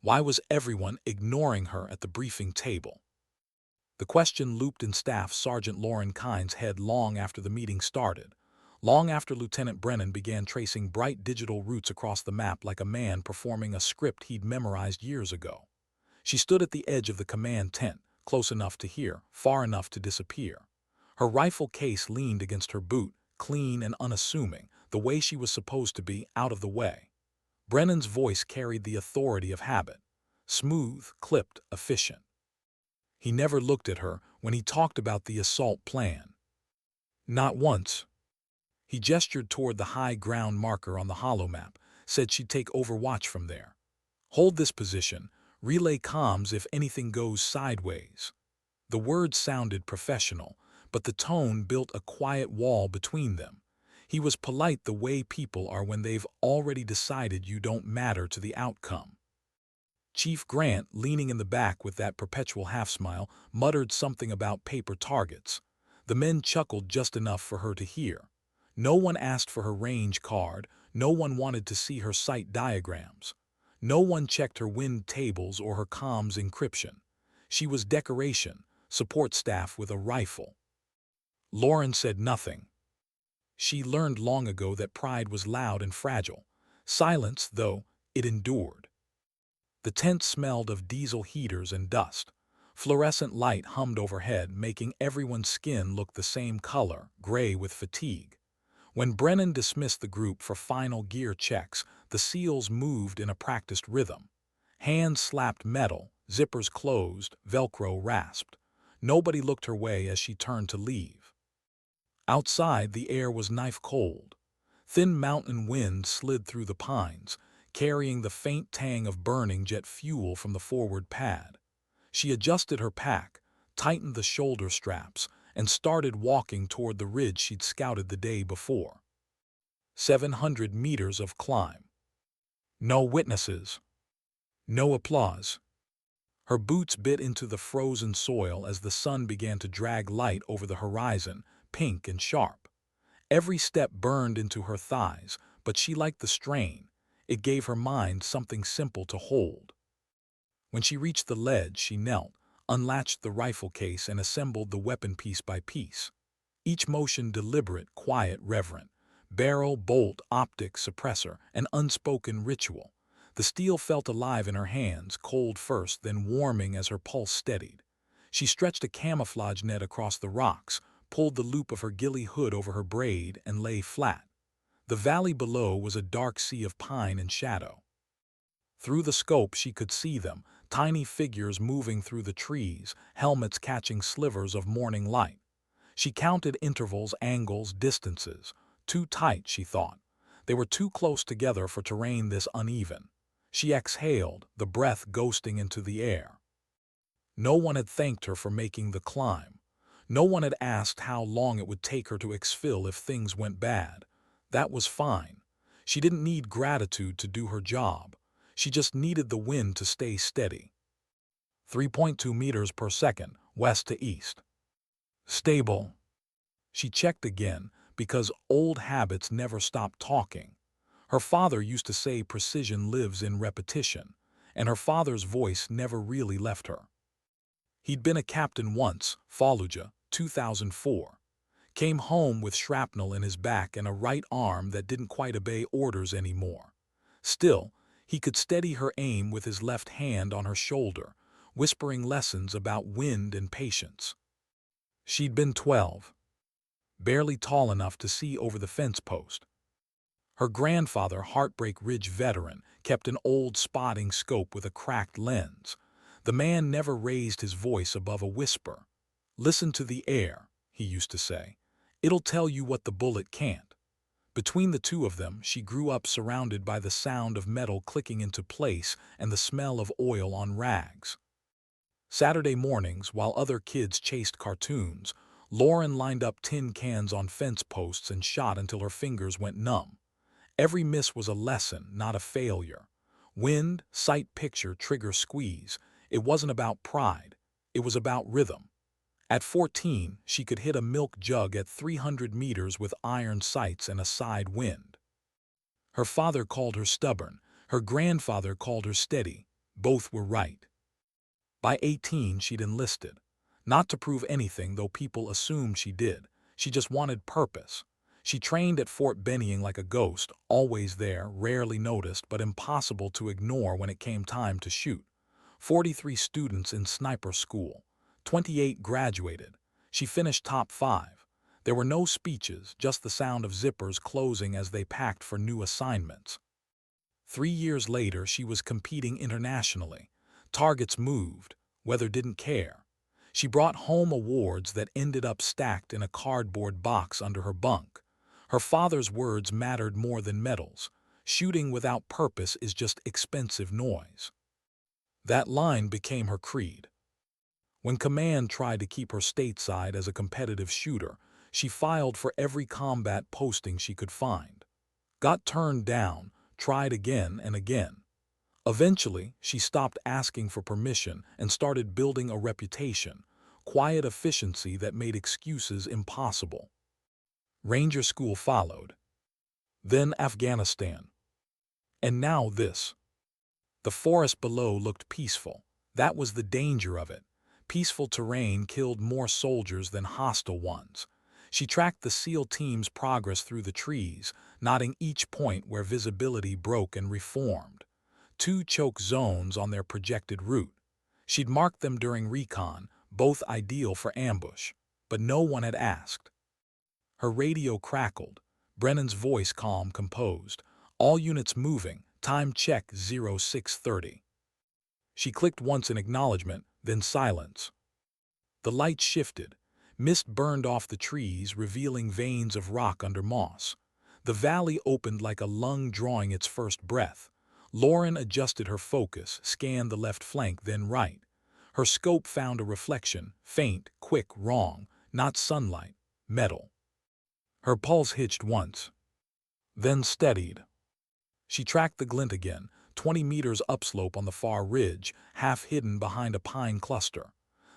Why was everyone ignoring her at the briefing table? The question looped in Staff Sergeant Lauren Kynes' head long after the meeting started, long after Lieutenant Brennan began tracing bright digital routes across the map like a man performing a script he'd memorized years ago. She stood at the edge of the command tent, close enough to hear, far enough to disappear. Her rifle case leaned against her boot, clean and unassuming, the way she was supposed to be, out of the way. Brennan's voice carried the authority of habit. Smooth, clipped, efficient. He never looked at her when he talked about the assault plan. Not once. He gestured toward the high ground marker on the holomap, said she'd take overwatch from there. Hold this position, relay comms if anything goes sideways. The words sounded professional, but the tone built a quiet wall between them. He was polite the way people are when they've already decided you don't matter to the outcome. Chief Grant, leaning in the back with that perpetual half-smile, muttered something about paper targets. The men chuckled just enough for her to hear. No one asked for her range card, no one wanted to see her sight diagrams. No one checked her wind tables or her comms encryption. She was decoration, support staff with a rifle. Lauren said nothing. She learned long ago that pride was loud and fragile. Silence, though, it endured. The tent smelled of diesel heaters and dust. Fluorescent light hummed overhead, making everyone's skin look the same color, gray with fatigue. When Brennan dismissed the group for final gear checks, the SEALs moved in a practiced rhythm. Hands slapped metal, zippers closed, Velcro rasped. Nobody looked her way as she turned to leave. Outside, the air was knife-cold. Thin mountain wind slid through the pines, carrying the faint tang of burning jet fuel from the forward pad. She adjusted her pack, tightened the shoulder straps, and started walking toward the ridge she'd scouted the day before. 700 meters of climb. No witnesses. No applause. Her boots bit into the frozen soil as the sun began to drag light over the horizon, pink and sharp. Every step burned into her thighs, but she liked the strain. It gave her mind something simple to hold. When she reached the ledge, she knelt, unlatched the rifle case, and assembled the weapon piece by piece. Each motion deliberate, quiet, reverent. Barrel, bolt, optic, suppressor, an unspoken ritual. The steel felt alive in her hands, cold first, then warming as her pulse steadied. She stretched a camouflage net across the rocks, pulled the loop of her ghillie hood over her braid, and lay flat. The valley below was a dark sea of pine and shadow. Through the scope she could see them, tiny figures moving through the trees, helmets catching slivers of morning light. She counted intervals, angles, distances. Too tight, she thought. They were too close together for terrain this uneven. She exhaled, the breath ghosting into the air. No one had thanked her for making the climb. No one had asked how long it would take her to exfil if things went bad. That was fine. She didn't need gratitude to do her job. She just needed the wind to stay steady. 3.2 meters per second, west to east. Stable. She checked again, because old habits never stop talking. Her father used to say precision lives in repetition, and her father's voice never really left her. He'd been a captain once, Fallujah, 2004. Came home with shrapnel in his back and a right arm that didn't quite obey orders anymore. Still, he could steady her aim with his left hand on her shoulder, whispering lessons about wind and patience. She'd been 12. Barely tall enough to see over the fence post. Her grandfather, Heartbreak Ridge veteran, kept an old spotting scope with a cracked lens. The man never raised his voice above a whisper. "Listen to the air," he used to say. "It'll tell you what the bullet can't." Between the two of them, she grew up surrounded by the sound of metal clicking into place and the smell of oil on rags. Saturday mornings, while other kids chased cartoons, Lauren lined up tin cans on fence posts and shot until her fingers went numb. Every miss was a lesson, not a failure. Wind, sight, picture, trigger, squeeze. It wasn't about pride. It was about rhythm. At 14, she could hit a milk jug at 300 meters with iron sights and a side wind. Her father called her stubborn. Her grandfather called her steady. Both were right. By 18, she'd enlisted. Not to prove anything, though people assumed she did. She just wanted purpose. She trained at Fort Benning like a ghost, always there, rarely noticed, but impossible to ignore when it came time to shoot. 43 students in sniper school. 28 graduated. She finished top 5. There were no speeches, just the sound of zippers closing as they packed for new assignments. 3 years later, she was competing internationally. Targets moved. Weather didn't care. She brought home awards that ended up stacked in a cardboard box under her bunk. Her father's words mattered more than medals. Shooting without purpose is just expensive noise. That line became her creed. When command tried to keep her stateside as a competitive shooter, she filed for every combat posting she could find. Got turned down, tried again and again. Eventually, she stopped asking for permission and started building a reputation, quiet efficiency that made excuses impossible. Ranger School followed. Then Afghanistan. And now this. The forest below looked peaceful. That was the danger of it. Peaceful terrain killed more soldiers than hostile ones. She tracked the SEAL team's progress through the trees, noting each point where visibility broke and reformed. 2 choke zones on their projected route. She'd marked them during recon, both ideal for ambush, but no one had asked. Her radio crackled. Brennan's voice calm, composed. All units moving. Time check 0630. She clicked once in acknowledgement, then silence. The light shifted. Mist burned off the trees, revealing veins of rock under moss. The valley opened like a lung drawing its first breath. Lauren adjusted her focus, scanned the left flank, then right. Her scope found a reflection, faint, quick, wrong, not sunlight, metal. Her pulse hitched once, then steadied. She tracked the glint again, 20 meters upslope on the far ridge, half hidden behind a pine cluster.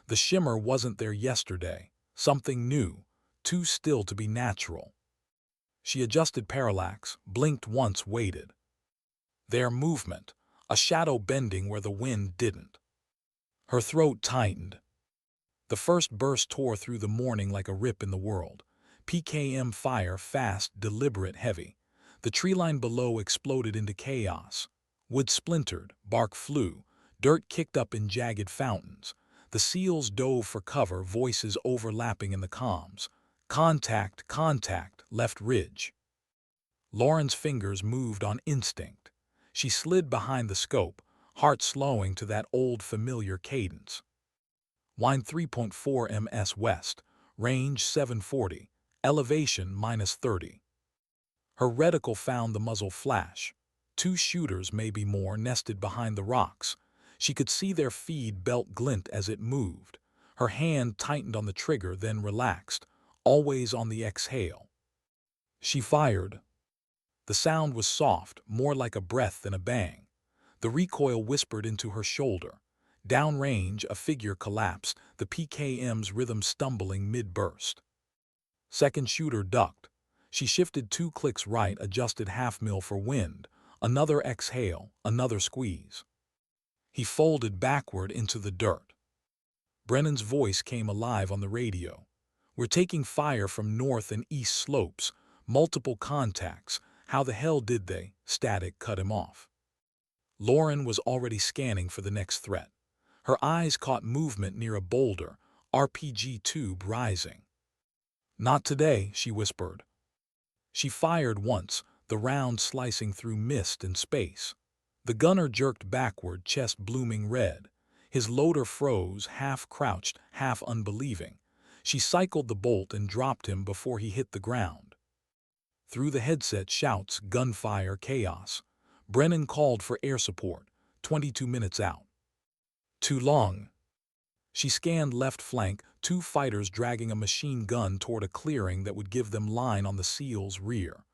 The shimmer wasn't there yesterday, something new, too still to be natural. She adjusted parallax, blinked once, waited. Their movement, a shadow bending where the wind didn't. Her throat tightened. The first burst tore through the morning like a rip in the world. PKM fire, fast, deliberate, heavy. The tree line below exploded into chaos. Wood splintered, bark flew, dirt kicked up in jagged fountains. The SEALs dove for cover, voices overlapping in the comms. Contact, contact, left ridge. Lauren's fingers moved on instinct. She slid behind the scope, heart slowing to that old familiar cadence. Wind 3.4 ms west, range 740, elevation -30. Her reticle found the muzzle flash. 2 shooters, maybe more, nested behind the rocks. She could see their feed belt glint as it moved. Her hand tightened on the trigger, then relaxed, always on the exhale. She fired. The sound was soft, more like a breath than a bang. The recoil whispered into her shoulder. Downrange, a figure collapsed, the PKM's rhythm stumbling mid-burst. Second shooter ducked. She shifted 2 clicks right, adjusted half-mil for wind. Another exhale, another squeeze. He folded backward into the dirt. Brennan's voice came alive on the radio. We're taking fire from north and east slopes. Multiple contacts. How the hell did they? Static cut him off. Lauren was already scanning for the next threat. Her eyes caught movement near a boulder, RPG tube rising. Not today, she whispered. She fired once, the round slicing through mist and space. The gunner jerked backward, chest blooming red. His loader froze, half crouched, half unbelieving. She cycled the bolt and dropped him before he hit the ground. Through the headset, shouts, gunfire, chaos. Brennan called for air support, 22 minutes out. Too long. She scanned left flank, 2 fighters dragging a machine gun toward a clearing that would give them line on the SEAL's rear.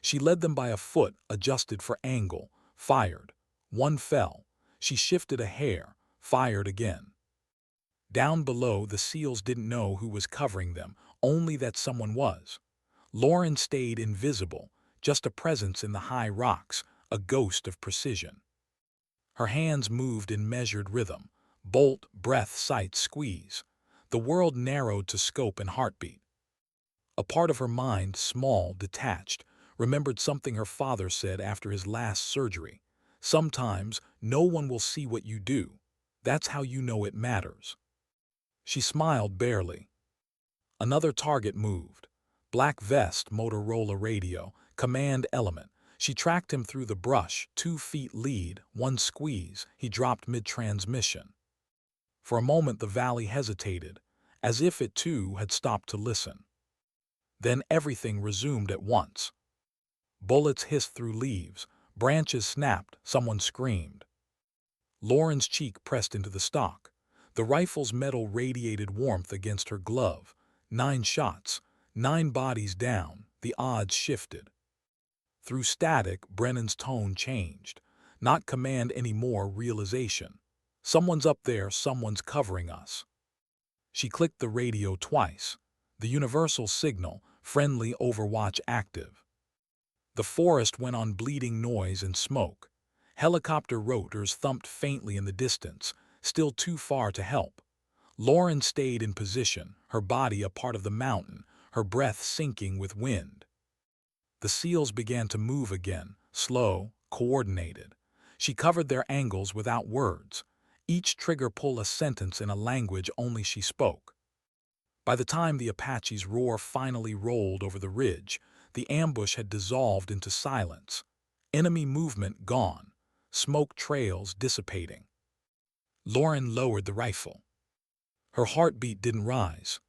She led them by a foot, adjusted for angle, fired. 1 fell. She shifted a hair, fired again. Down below, the SEALs didn't know who was covering them, only that someone was. Lauren stayed invisible, just a presence in the high rocks, a ghost of precision. Her hands moved in measured rhythm. Bolt, breath, sight, squeeze. The world narrowed to scope and heartbeat. A part of her mind, small, detached, remembered something her father said after his last surgery. Sometimes, no one will see what you do. That's how you know it matters. She smiled barely. Another target moved. Black vest, Motorola radio, command element. She tracked him through the brush, 2 feet lead, 1 squeeze. He dropped mid-transmission. For a moment the valley hesitated, as if it too had stopped to listen. Then everything resumed at once. Bullets hissed through leaves, branches snapped, someone screamed. Lauren's cheek pressed into the stock. The rifle's metal radiated warmth against her glove. 9 shots, 9 bodies down, the odds shifted. Through static, Brennan's tone changed. Not command anymore, realization. Someone's up there, someone's covering us. She clicked the radio twice. The universal signal, friendly overwatch active. The forest went on bleeding noise and smoke. Helicopter rotors thumped faintly in the distance, still too far to help. Lauren stayed in position, her body a part of the mountain, her breath sinking with wind. The SEALs began to move again, slow, coordinated. She covered their angles without words. Each trigger pull a sentence in a language only she spoke. By the time the Apache's roar finally rolled over the ridge, the ambush had dissolved into silence. Enemy movement gone, smoke trails dissipating. Lauren lowered the rifle. Her heartbeat didn't rise.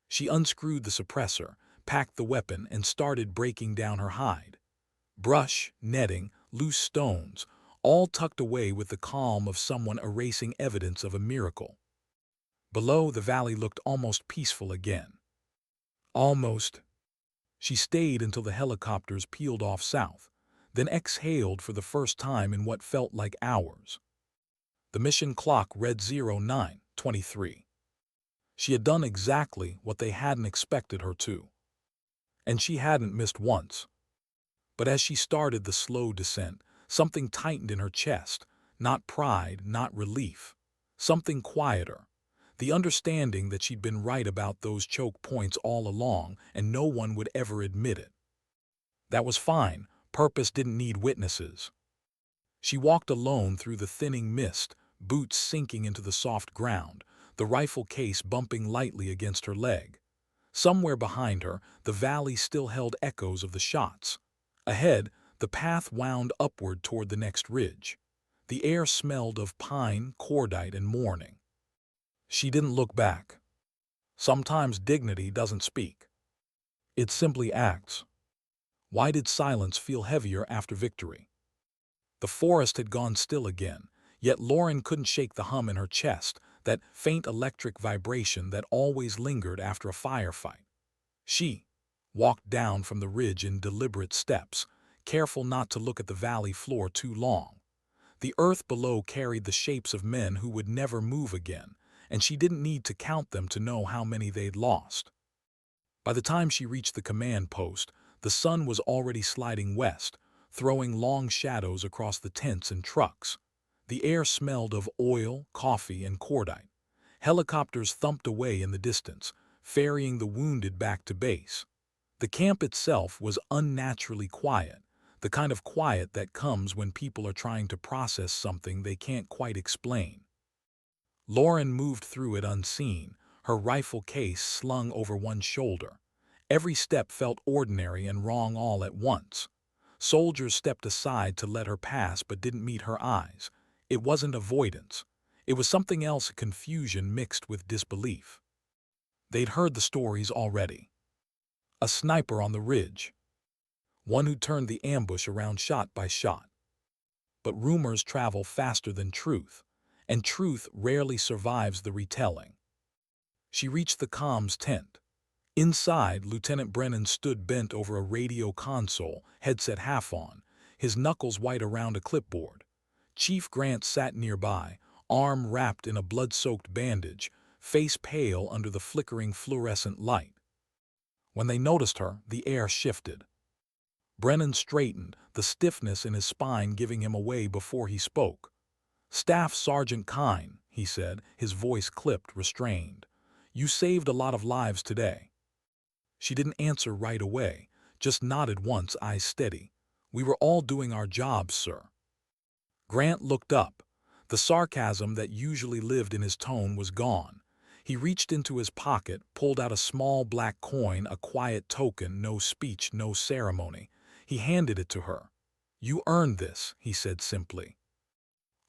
She unscrewed the suppressor, packed the weapon, and started breaking down her hide. Brush, netting, loose stones, all tucked away with the calm of someone erasing evidence of a miracle. Below, the valley looked almost peaceful again. Almost. She stayed until the helicopters peeled off south, then exhaled for the first time in what felt like hours. The mission clock read 09:23. She had done exactly what they hadn't expected her to. And she hadn't missed once. But as she started the slow descent, something tightened in her chest, not pride, not relief. Something quieter. The understanding that she'd been right about those choke points all along and no one would ever admit it. That was fine. Purpose didn't need witnesses. She walked alone through the thinning mist, boots sinking into the soft ground, the rifle case bumping lightly against her leg. Somewhere behind her, the valley still held echoes of the shots. Ahead, the path wound upward toward the next ridge. The air smelled of pine, cordite, and morning. She didn't look back. Sometimes dignity doesn't speak. It simply acts. Why did silence feel heavier after victory? The forest had gone still again, yet Lauren couldn't shake the hum in her chest, that faint electric vibration that always lingered after a firefight. She walked down from the ridge in deliberate steps, careful not to look at the valley floor too long. The earth below carried the shapes of men who would never move again, and she didn't need to count them to know how many they'd lost. By the time she reached the command post, the sun was already sliding west, throwing long shadows across the tents and trucks. The air smelled of oil, coffee, and cordite. Helicopters thumped away in the distance, ferrying the wounded back to base. The camp itself was unnaturally quiet, the kind of quiet that comes when people are trying to process something they can't quite explain. Lauren moved through it unseen, her rifle case slung over one shoulder. Every step felt ordinary and wrong all at once. Soldiers stepped aside to let her pass but didn't meet her eyes. It wasn't avoidance. It was something else, confusion mixed with disbelief. They'd heard the stories already. A sniper on the ridge. One who turned the ambush around shot by shot. But rumors travel faster than truth, and truth rarely survives the retelling. She reached the comms tent. Inside, Lieutenant Brennan stood bent over a radio console, headset half on, his knuckles white around a clipboard. Chief Grant sat nearby, arm wrapped in a blood-soaked bandage, face pale under the flickering fluorescent light. When they noticed her, the air shifted. Brennan straightened, the stiffness in his spine giving him away before he spoke. "Staff Sergeant Kine," he said, his voice clipped, restrained. "You saved a lot of lives today." She didn't answer right away, just nodded once, eyes steady. "We were all doing our jobs, sir." Grant looked up. The sarcasm that usually lived in his tone was gone. He reached into his pocket, pulled out a small black coin, a quiet token, no speech, no ceremony. He handed it to her. "You earned this," he said simply.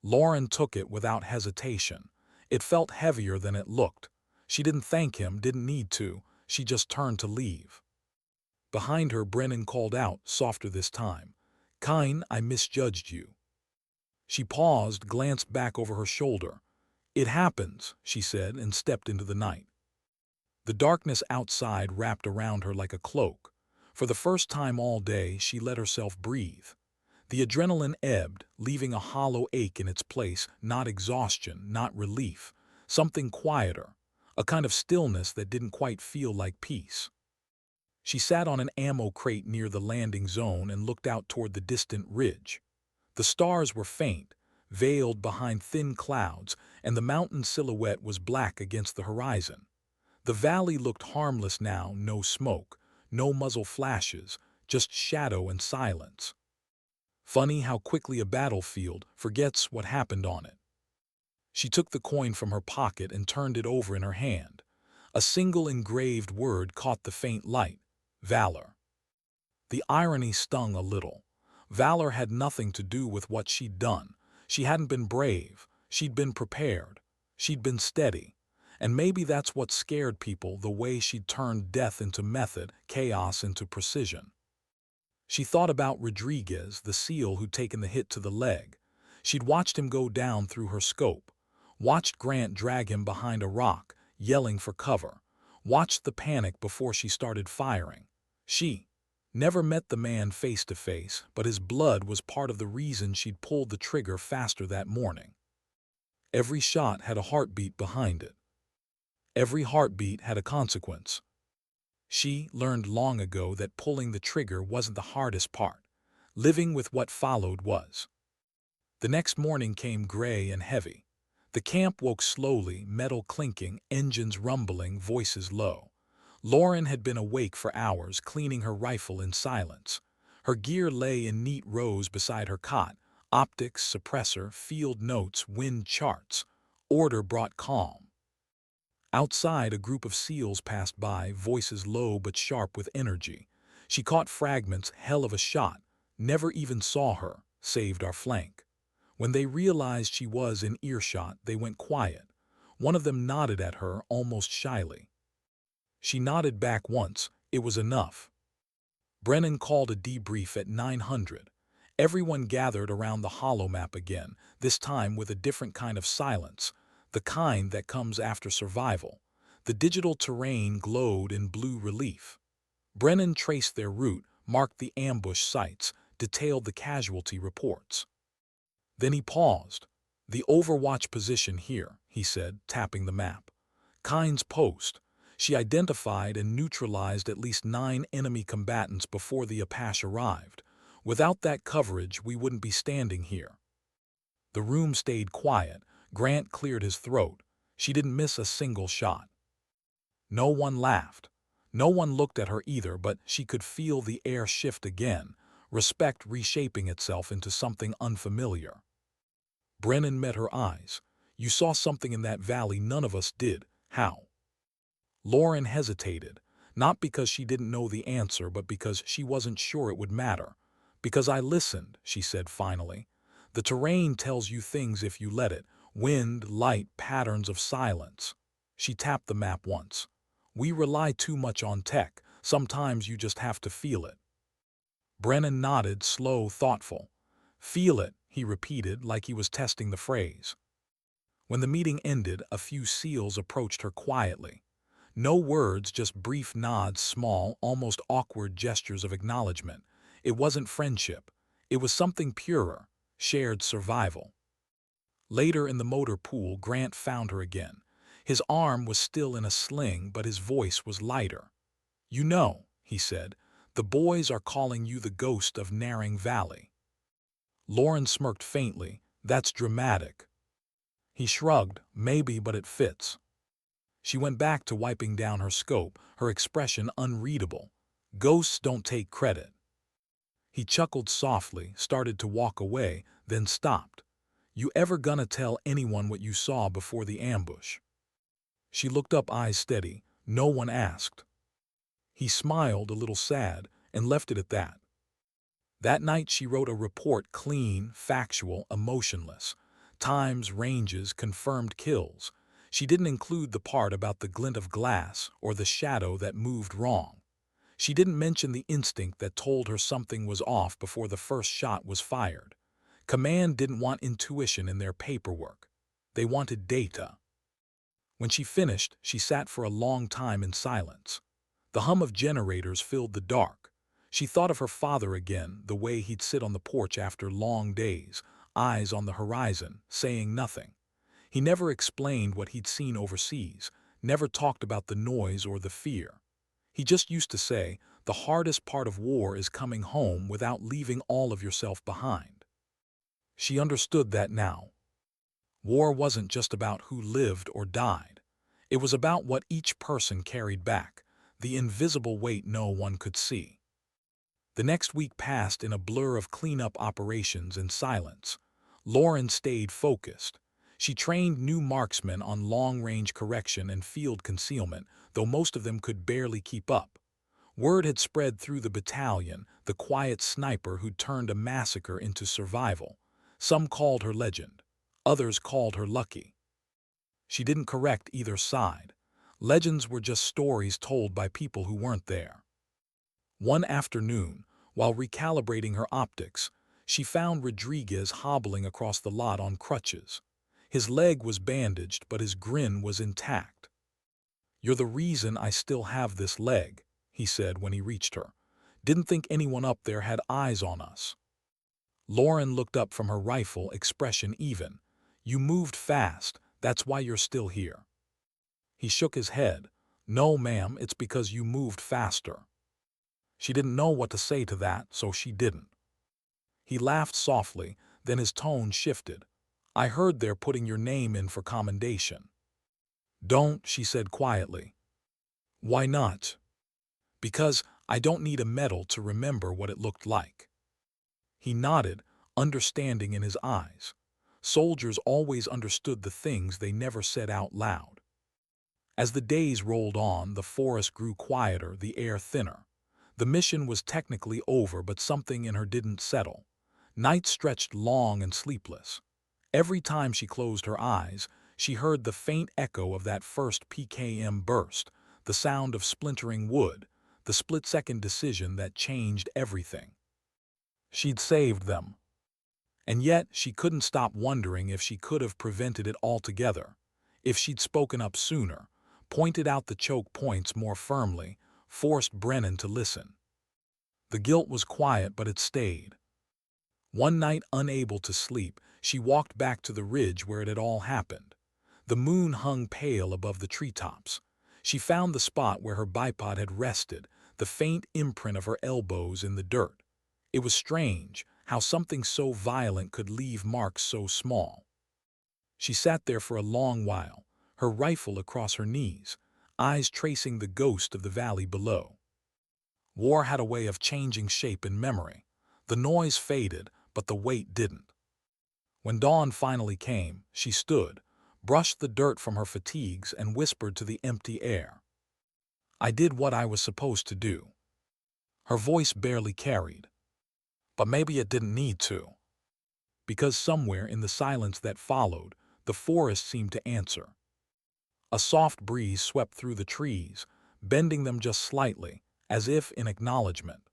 Lauren took it without hesitation. It felt heavier than it looked. She didn't thank him, didn't need to. She just turned to leave. Behind her, Brennan called out, softer this time. "Kine, I misjudged you." She paused, glanced back over her shoulder. "It happens," she said, and stepped into the night. The darkness outside wrapped around her like a cloak. For the first time all day, she let herself breathe. The adrenaline ebbed, leaving a hollow ache in its place, not exhaustion, not relief, something quieter, a kind of stillness that didn't quite feel like peace. She sat on an ammo crate near the landing zone and looked out toward the distant ridge. The stars were faint, veiled behind thin clouds, and the mountain silhouette was black against the horizon. The valley looked harmless now, no smoke, no muzzle flashes, just shadow and silence. Funny how quickly a battlefield forgets what happened on it. She took the coin from her pocket and turned it over in her hand. A single engraved word caught the faint light: valor. The irony stung a little. Valor had nothing to do with what she'd done. She hadn't been brave. She'd been prepared. She'd been steady. And maybe that's what scared people, the way she'd turned death into method, chaos into precision. She thought about Rodriguez, the SEAL who'd taken the hit to the leg. She'd watched him go down through her scope, watched Grant drag him behind a rock, yelling for cover, watched the panic before she started firing. She never met the man face to face, but his blood was part of the reason she'd pulled the trigger faster that morning. Every shot had a heartbeat behind it. Every heartbeat had a consequence. She learned long ago that pulling the trigger wasn't the hardest part. Living with what followed was. The next morning came gray and heavy. The camp woke slowly, metal clinking, engines rumbling, voices low. Lauren had been awake for hours, cleaning her rifle in silence. Her gear lay in neat rows beside her cot: optics, suppressor, field notes, wind charts. Order brought calm. Outside, a group of SEALs passed by, voices low but sharp with energy. She caught fragments, hell of a shot, never even saw her, saved our flank. When they realized she was in earshot, they went quiet. One of them nodded at her, almost shyly. She nodded back once. It was enough. Brennan called a debrief at 900. Everyone gathered around the holomap again, this time with a different kind of silence, the kind that comes after survival. The digital terrain glowed in blue relief. Brennan traced their route, marked the ambush sites, detailed the casualty reports. Then he paused. "The Overwatch position here," he said, tapping the map. "Kine's post." She identified and neutralized at least 9 enemy combatants before the Apache arrived. Without that coverage, we wouldn't be standing here. The room stayed quiet. Grant cleared his throat. She didn't miss a single shot. No one laughed. No one looked at her either, but she could feel the air shift again, respect reshaping itself into something unfamiliar. Brennan met her eyes. "You saw something in that valley none of us did. How?" Lauren hesitated, not because she didn't know the answer, but because she wasn't sure it would matter. "Because I listened," she said finally. "The terrain tells you things if you let it. Wind, light, patterns of silence." She tapped the map once. "We rely too much on tech. Sometimes you just have to feel it." Brennan nodded, slow, thoughtful. "Feel it," he repeated, like he was testing the phrase. When the meeting ended, a few SEALs approached her quietly. No words, just brief nods, small, almost awkward gestures of acknowledgement. It wasn't friendship. It was something purer, shared survival. Later in the motor pool, Grant found her again. His arm was still in a sling, but his voice was lighter. "You know," he said, "the boys are calling you the ghost of Naring Valley." Lauren smirked faintly. "That's dramatic." He shrugged. Maybe, but it fits. She went back to wiping down her scope, her expression unreadable. Ghosts don't take credit. He chuckled softly, started to walk away, then stopped. You ever gonna tell anyone what you saw before the ambush? She looked up, eyes steady. No one asked. He smiled, a little sad, and left it at that. That night she wrote a report, clean, factual, emotionless. Times, ranges, confirmed kills. She didn't include the part about the glint of glass or the shadow that moved wrong. She didn't mention the instinct that told her something was off before the first shot was fired. Command didn't want intuition in their paperwork. They wanted data. When she finished, she sat for a long time in silence. The hum of generators filled the dark. She thought of her father again, the way he'd sit on the porch after long days, eyes on the horizon, saying nothing. He never explained what he'd seen overseas, never talked about the noise or the fear. He just used to say, the hardest part of war is coming home without leaving all of yourself behind. She understood that now. War wasn't just about who lived or died. It was about what each person carried back, the invisible weight no one could see. The next week passed in a blur of cleanup operations and silence. Lauren stayed focused. She trained new marksmen on long-range correction and field concealment, though most of them could barely keep up. Word had spread through the battalion, the quiet sniper who'd turned a massacre into survival. Some called her legend. Others called her lucky. She didn't correct either side. Legends were just stories told by people who weren't there. One afternoon, while recalibrating her optics, she found Rodriguez hobbling across the lot on crutches. His leg was bandaged, but his grin was intact. "You're the reason I still have this leg," he said when he reached her. "Didn't think anyone up there had eyes on us." Lauren looked up from her rifle, expression even. "You moved fast, that's why you're still here." He shook his head. "No, ma'am, it's because you moved faster." She didn't know what to say to that, so she didn't. He laughed softly, then his tone shifted. "I heard they're putting your name in for commendation." "Don't," she said quietly. "Why not?" "Because I don't need a medal to remember what it looked like." He nodded, understanding in his eyes. Soldiers always understood the things they never said out loud. As the days rolled on, the forest grew quieter, the air thinner. The mission was technically over, but something in her didn't settle. Nights stretched long and sleepless. Every time she closed her eyes, she heard the faint echo of that first PKM burst, the sound of splintering wood, the split-second decision that changed everything. She'd saved them. And yet she couldn't stop wondering if she could have prevented it altogether, if she'd spoken up sooner, pointed out the choke points more firmly, forced Brennan to listen. The guilt was quiet, but it stayed. One night, unable to sleep, she walked back to the ridge where it had all happened. The moon hung pale above the treetops. She found the spot where her bipod had rested, the faint imprint of her elbows in the dirt. It was strange how something so violent could leave marks so small. She sat there for a long while, her rifle across her knees, eyes tracing the ghost of the valley below. War had a way of changing shape in memory. The noise faded, but the weight didn't. When dawn finally came, she stood, brushed the dirt from her fatigues, and whispered to the empty air. "I did what I was supposed to do." Her voice barely carried. But maybe it didn't need to. Because somewhere in the silence that followed, the forest seemed to answer. A soft breeze swept through the trees, bending them just slightly, as if in acknowledgement.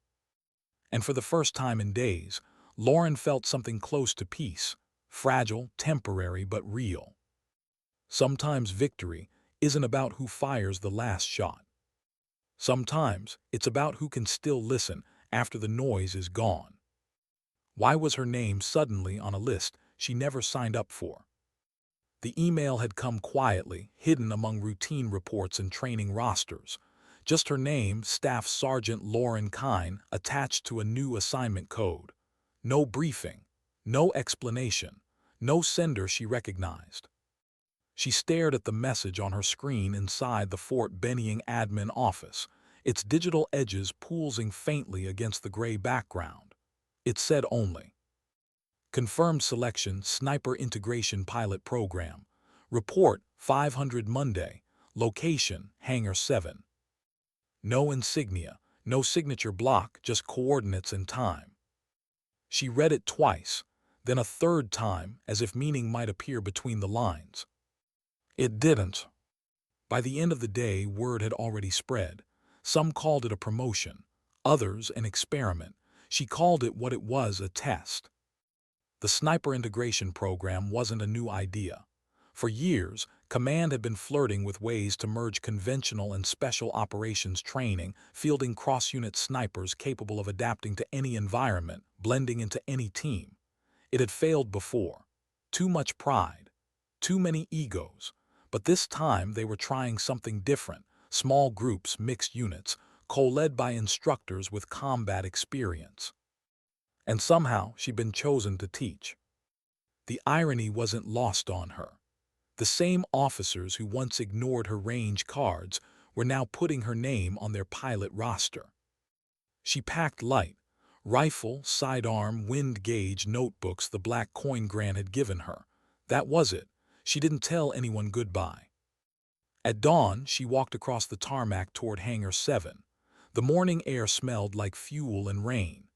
And for the first time in days, Lauren felt something close to peace, fragile, temporary, but real. Sometimes victory isn't about who fires the last shot. Sometimes it's about who can still listen after the noise is gone. Why was her name suddenly on a list she never signed up for? The email had come quietly, hidden among routine reports and training rosters. Just her name, Staff Sergeant Lauren Kine, attached to a new assignment code. No briefing, no explanation, no sender she recognized. She stared at the message on her screen inside the Fort Benning admin office, its digital edges pulsing faintly against the gray background. It said only, "Confirmed selection Sniper Integration Pilot Program. Report 500 Monday. Location Hangar 7. No insignia, no signature block, just coordinates and time." She read it twice, then a third time as if meaning might appear between the lines. It didn't. By the end of the day, word had already spread. Some called it a promotion, others an experiment. She called it what it was, a test. The Sniper Integration Program wasn't a new idea. For years, Command had been flirting with ways to merge conventional and special operations training, fielding cross-unit snipers capable of adapting to any environment, blending into any team. It had failed before. Too much pride, too many egos. But this time they were trying something different: small groups, mixed units, co-led by instructors with combat experience. And somehow she'd been chosen to teach. The irony wasn't lost on her. The same officers who once ignored her range cards were now putting her name on their pilot roster. She packed light: rifle, sidearm, wind gauge, notebooks, the black coin Grant had given her. That was it. She didn't tell anyone goodbye. At dawn, she walked across the tarmac toward Hangar 7. The morning air smelled like fuel and rain.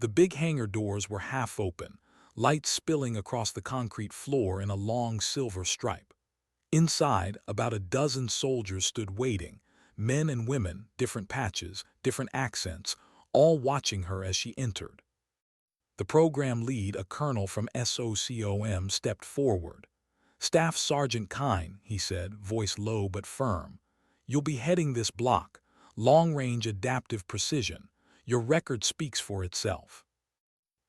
The big hangar doors were half open, light spilling across the concrete floor in a long silver stripe. Inside, about a dozen soldiers stood waiting, men and women, different patches, different accents, all watching her as she entered. The program lead, a colonel from SOCOM, stepped forward. "Staff Sergeant Kine," he said, voice low but firm. "You'll be heading this block, long-range adaptive precision. Your record speaks for itself."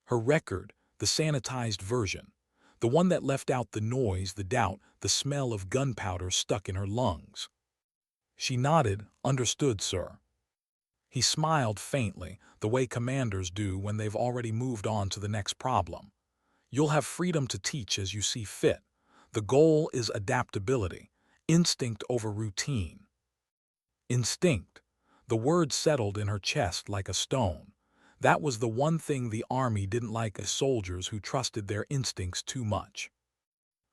Her record, the sanitized version, the one that left out the noise, the doubt, the smell of gunpowder stuck in her lungs. She nodded. "Understood, sir." He smiled faintly, the way commanders do when they've already moved on to the next problem. "You'll have freedom to teach as you see fit. The goal is adaptability, instinct over routine." Instinct. The word settled in her chest like a stone. That was the one thing the Army didn't like, as soldiers who trusted their instincts too much.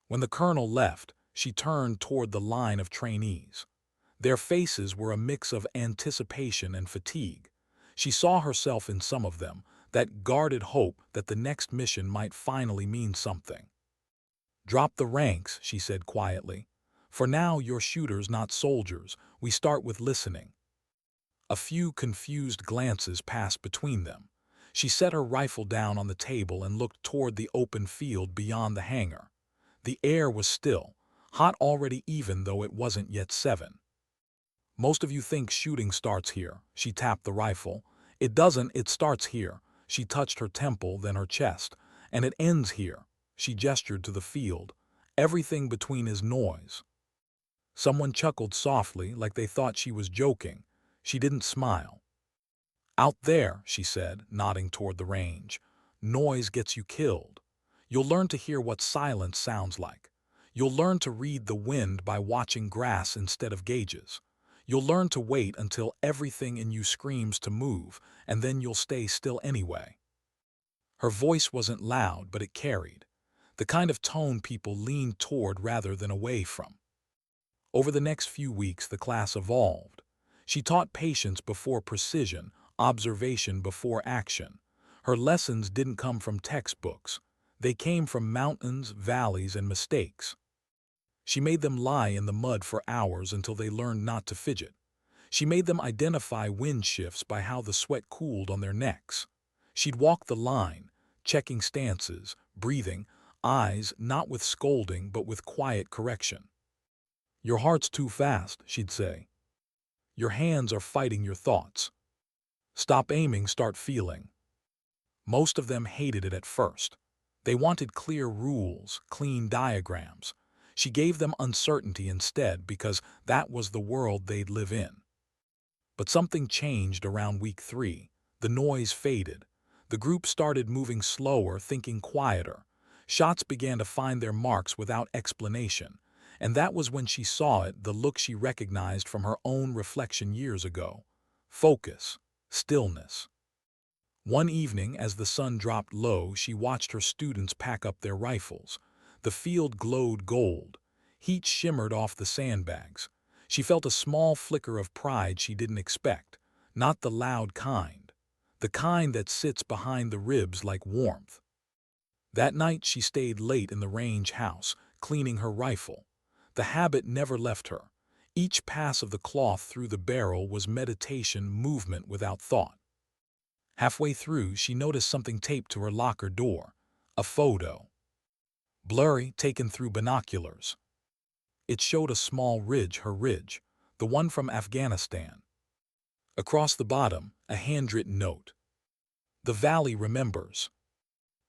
When the colonel left, she turned toward the line of trainees. Their faces were a mix of anticipation and fatigue. She saw herself in some of them, that guarded hope that the next mission might finally mean something. "Drop the ranks," she said quietly. "For now, you're shooters, not soldiers. We start with listening." A few confused glances passed between them. She set her rifle down on the table and looked toward the open field beyond the hangar. The air was still, hot already even though it wasn't yet 7. "Most of you think shooting starts here." She tapped the rifle. "It doesn't, it starts here." She touched her temple, then her chest. "And it ends here." She gestured to the field. "Everything between is noise." Someone chuckled softly, like they thought she was joking. She didn't smile. "Out there," she said, nodding toward the range, "noise gets you killed. You'll learn to hear what silence sounds like. You'll learn to read the wind by watching grass instead of gauges. You'll learn to wait until everything in you screams to move, and then you'll stay still anyway." Her voice wasn't loud, but it carried. The kind of tone people leaned toward rather than away from. Over the next few weeks, the class evolved. She taught patience before precision, observation before action. Her lessons didn't come from textbooks. They came from mountains, valleys, and mistakes. She made them lie in the mud for hours until they learned not to fidget. She made them identify wind shifts by how the sweat cooled on their necks. She'd walk the line, checking stances, breathing, eyes, not with scolding but with quiet correction. "Your heart's too fast," she'd say. "Your hands are fighting your thoughts. Stop aiming, start feeling." Most of them hated it at first. They wanted clear rules, clean diagrams. She gave them uncertainty instead because that was the world they'd live in. But something changed around week 3. The noise faded. The group started moving slower, thinking quieter. Shots began to find their marks without explanation. And that was when she saw it, the look she recognized from her own reflection years ago. Focus, stillness. One evening, as the sun dropped low, she watched her students pack up their rifles. The field glowed gold. Heat shimmered off the sandbags. She felt a small flicker of pride she didn't expect, not the loud kind, the kind that sits behind the ribs like warmth. That night she stayed late in the range house, cleaning her rifle. The habit never left her. Each pass of the cloth through the barrel was meditation, movement without thought. Halfway through, she noticed something taped to her locker door. A photo. Blurry, taken through binoculars. It showed a small ridge, her ridge, the one from Afghanistan. Across the bottom, a handwritten note. The valley remembers.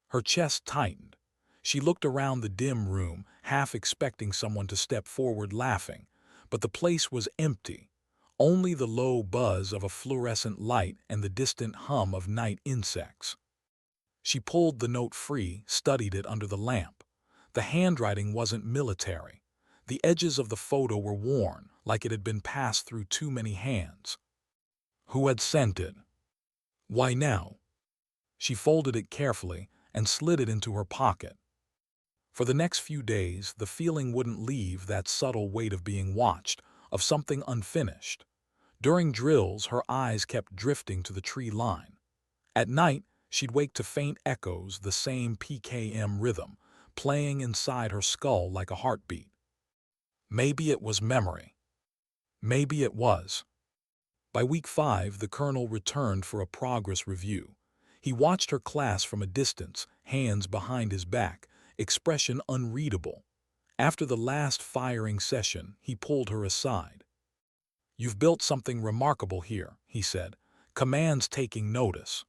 Her chest tightened. She looked around the dim room, half expecting someone to step forward laughing, but the place was empty. Only the low buzz of a fluorescent light and the distant hum of night insects. She pulled the note free, studied it under the lamp. The handwriting wasn't military. The edges of the photo were worn, like it had been passed through too many hands. Who had sent it? Why now? She folded it carefully and slid it into her pocket. For the next few days, the feeling wouldn't leave, that subtle weight of being watched, of something unfinished. During drills, her eyes kept drifting to the tree line. At night, she'd wake to faint echoes, the same PKM rhythm, playing inside her skull like a heartbeat. Maybe it was memory. Maybe it was. By week 5, the colonel returned for a progress review. He watched her class from a distance, hands behind his back, expression unreadable. After the last firing session, he pulled her aside. "You've built something remarkable here," he said. "Command's taking notice."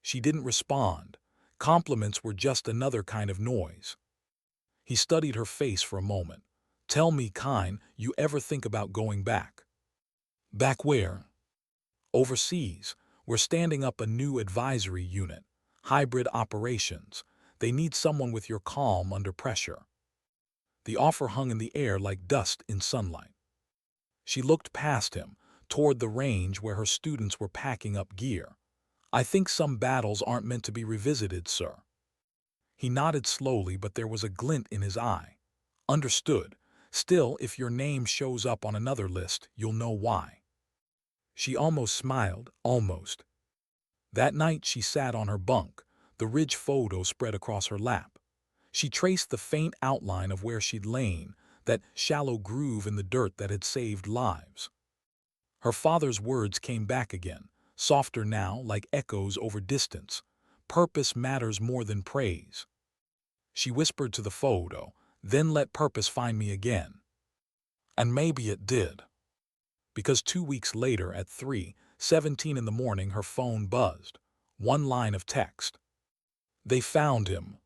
She didn't respond. Compliments were just another kind of noise. He studied her face for a moment. "Tell me, Kine, you ever think about going back?" "Back where?" "Overseas. We're standing up a new advisory unit. Hybrid operations. They need someone with your calm under pressure." The offer hung in the air like dust in sunlight. She looked past him, toward the range where her students were packing up gear. "I think some battles aren't meant to be revisited, sir." He nodded slowly, but there was a glint in his eye. "Understood. Still, if your name shows up on another list, you'll know why." She almost smiled, almost. That night she sat on her bunk, the ridge photo spread across her lap. She traced the faint outline of where she'd lain, that shallow groove in the dirt that had saved lives. Her father's words came back again, softer now, like echoes over distance. "Purpose matters more than praise." She whispered to the photo, "Then let purpose find me again." And maybe it did. Because 2 weeks later, at 3:17 in the morning, her phone buzzed. One line of text. "They found him."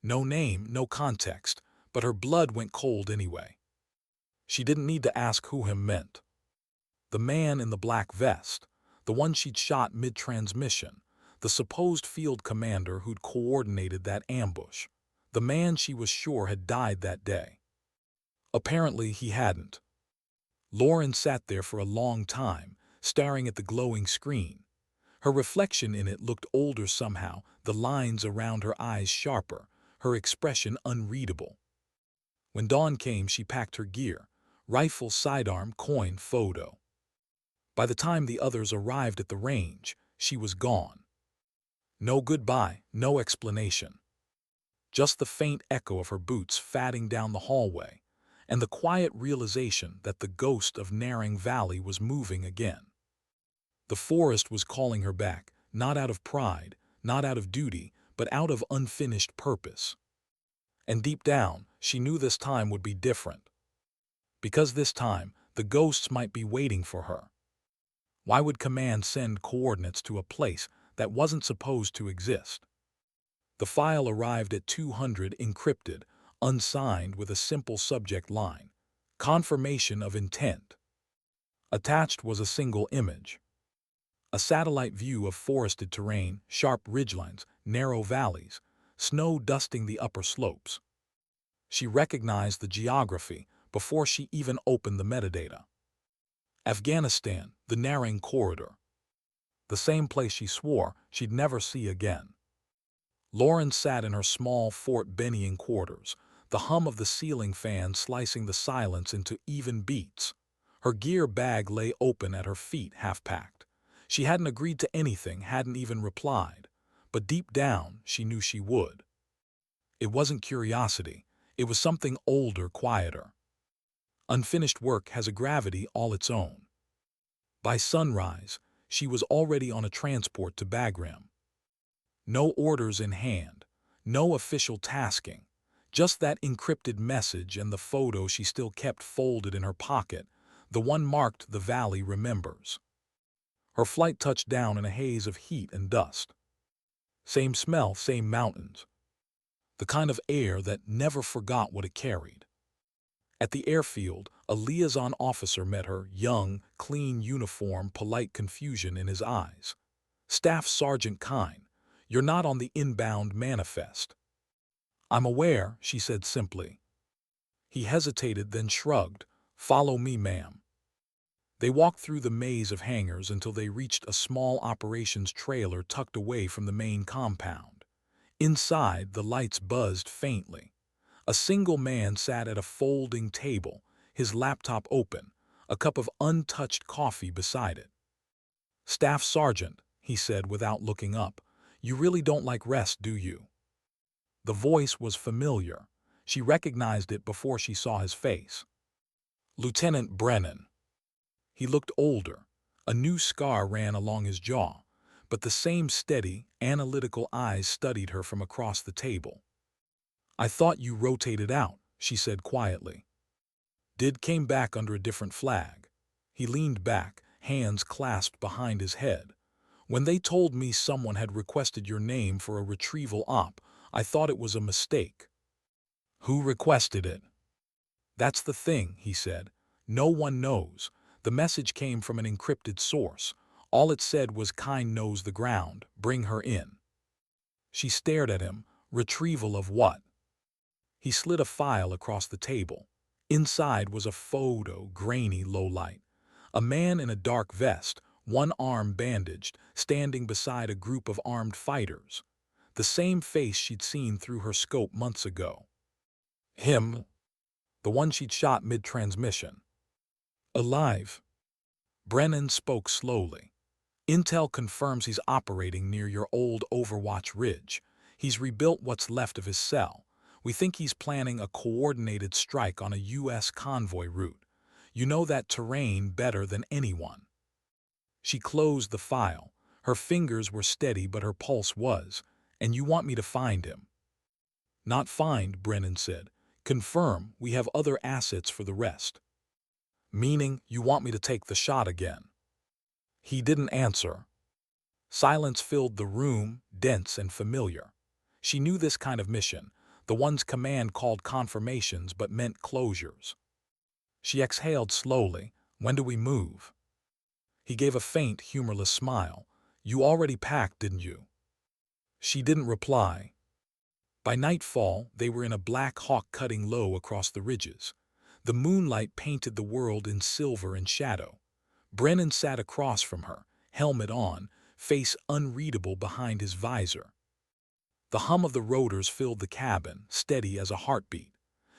No name, no context, but her blood went cold anyway. She didn't need to ask who him meant. The man in the black vest, the one she'd shot mid-transmission, the supposed field commander who'd coordinated that ambush, the man she was sure had died that day. Apparently he hadn't. Lauren sat there for a long time, staring at the glowing screen. Her reflection in it looked older somehow, the lines around her eyes sharper, her expression unreadable. When dawn came, she packed her gear, rifle, sidearm, coin, photo. By the time the others arrived at the range, she was gone. No goodbye, no explanation. Just the faint echo of her boots fatting down the hallway, and the quiet realization that the ghost of Naring Valley was moving again. The forest was calling her back, not out of pride, not out of duty, but out of unfinished purpose. And deep down, she knew this time would be different. Because this time, the ghosts might be waiting for her. Why would Command send coordinates to a place that wasn't supposed to exist? The file arrived at 200 encrypted, unsigned, with a simple subject line. Confirmation of intent. Attached was a single image. A satellite view of forested terrain, sharp ridgelines, narrow valleys, snow dusting the upper slopes. She recognized the geography before she even opened the metadata. Afghanistan, the Naring Corridor. The same place she swore she'd never see again. Lauren sat in her small Fort Benning quarters, the hum of the ceiling fan slicing the silence into even beats. Her gear bag lay open at her feet, half-packed. She hadn't agreed to anything, hadn't even replied. But deep down, she knew she would. It wasn't curiosity. It was something older, quieter. Unfinished work has a gravity all its own. By sunrise, she was already on a transport to Bagram. No orders in hand, no official tasking, just that encrypted message and the photo she still kept folded in her pocket, the one marked "The Valley Remembers." Her flight touched down in a haze of heat and dust. Same smell, same mountains. The kind of air that never forgot what it carried. At the airfield, a liaison officer met her, young, clean uniform, polite confusion in his eyes. "Staff Sergeant Kine, you're not on the inbound manifest." "I'm aware," she said simply. He hesitated, then shrugged. "Follow me, ma'am." They walked through the maze of hangars until they reached a small operations trailer tucked away from the main compound. Inside, the lights buzzed faintly. A single man sat at a folding table, his laptop open, a cup of untouched coffee beside it. "Staff Sergeant," he said without looking up, "you really don't like rest, do you?" The voice was familiar. She recognized it before she saw his face. Lieutenant Brennan. He looked older. A new scar ran along his jaw, but the same steady, analytical eyes studied her from across the table. "I thought you rotated out," she said quietly. "Did came back under a different flag." He leaned back, hands clasped behind his head. "When they told me someone had requested your name for a retrieval op, I thought it was a mistake." "Who requested it?" "That's the thing," he said. "No one knows. The message came from an encrypted source. All it said was 'Kine knows the ground. Bring her in.'" She stared at him. "Retrieval of what?" He slid a file across the table. Inside was a photo, grainy, low light. A man in a dark vest, one arm bandaged, standing beside a group of armed fighters. The same face she'd seen through her scope months ago. Him. The one she'd shot mid-transmission. "Alive." Brennan spoke slowly. "Intel confirms he's operating near your old Overwatch Ridge. He's rebuilt what's left of his cell. We think he's planning a coordinated strike on a U.S. convoy route. You know that terrain better than anyone." She closed the file. Her fingers were steady, but her pulse was. "And you want me to find him?" "Not find," Brennan said. "Confirm we have other assets for the rest." "Meaning you want me to take the shot again?" He didn't answer. Silence filled the room, dense and familiar. She knew this kind of mission, the ones command called confirmations but meant closures. She exhaled slowly. "When do we move?" He gave a faint, humorless smile. "You already packed, didn't you?" She didn't reply. By nightfall, they were in a Black Hawk cutting low across the ridges. The moonlight painted the world in silver and shadow. Brennan sat across from her, helmet on, face unreadable behind his visor. The hum of the rotors filled the cabin, steady as a heartbeat.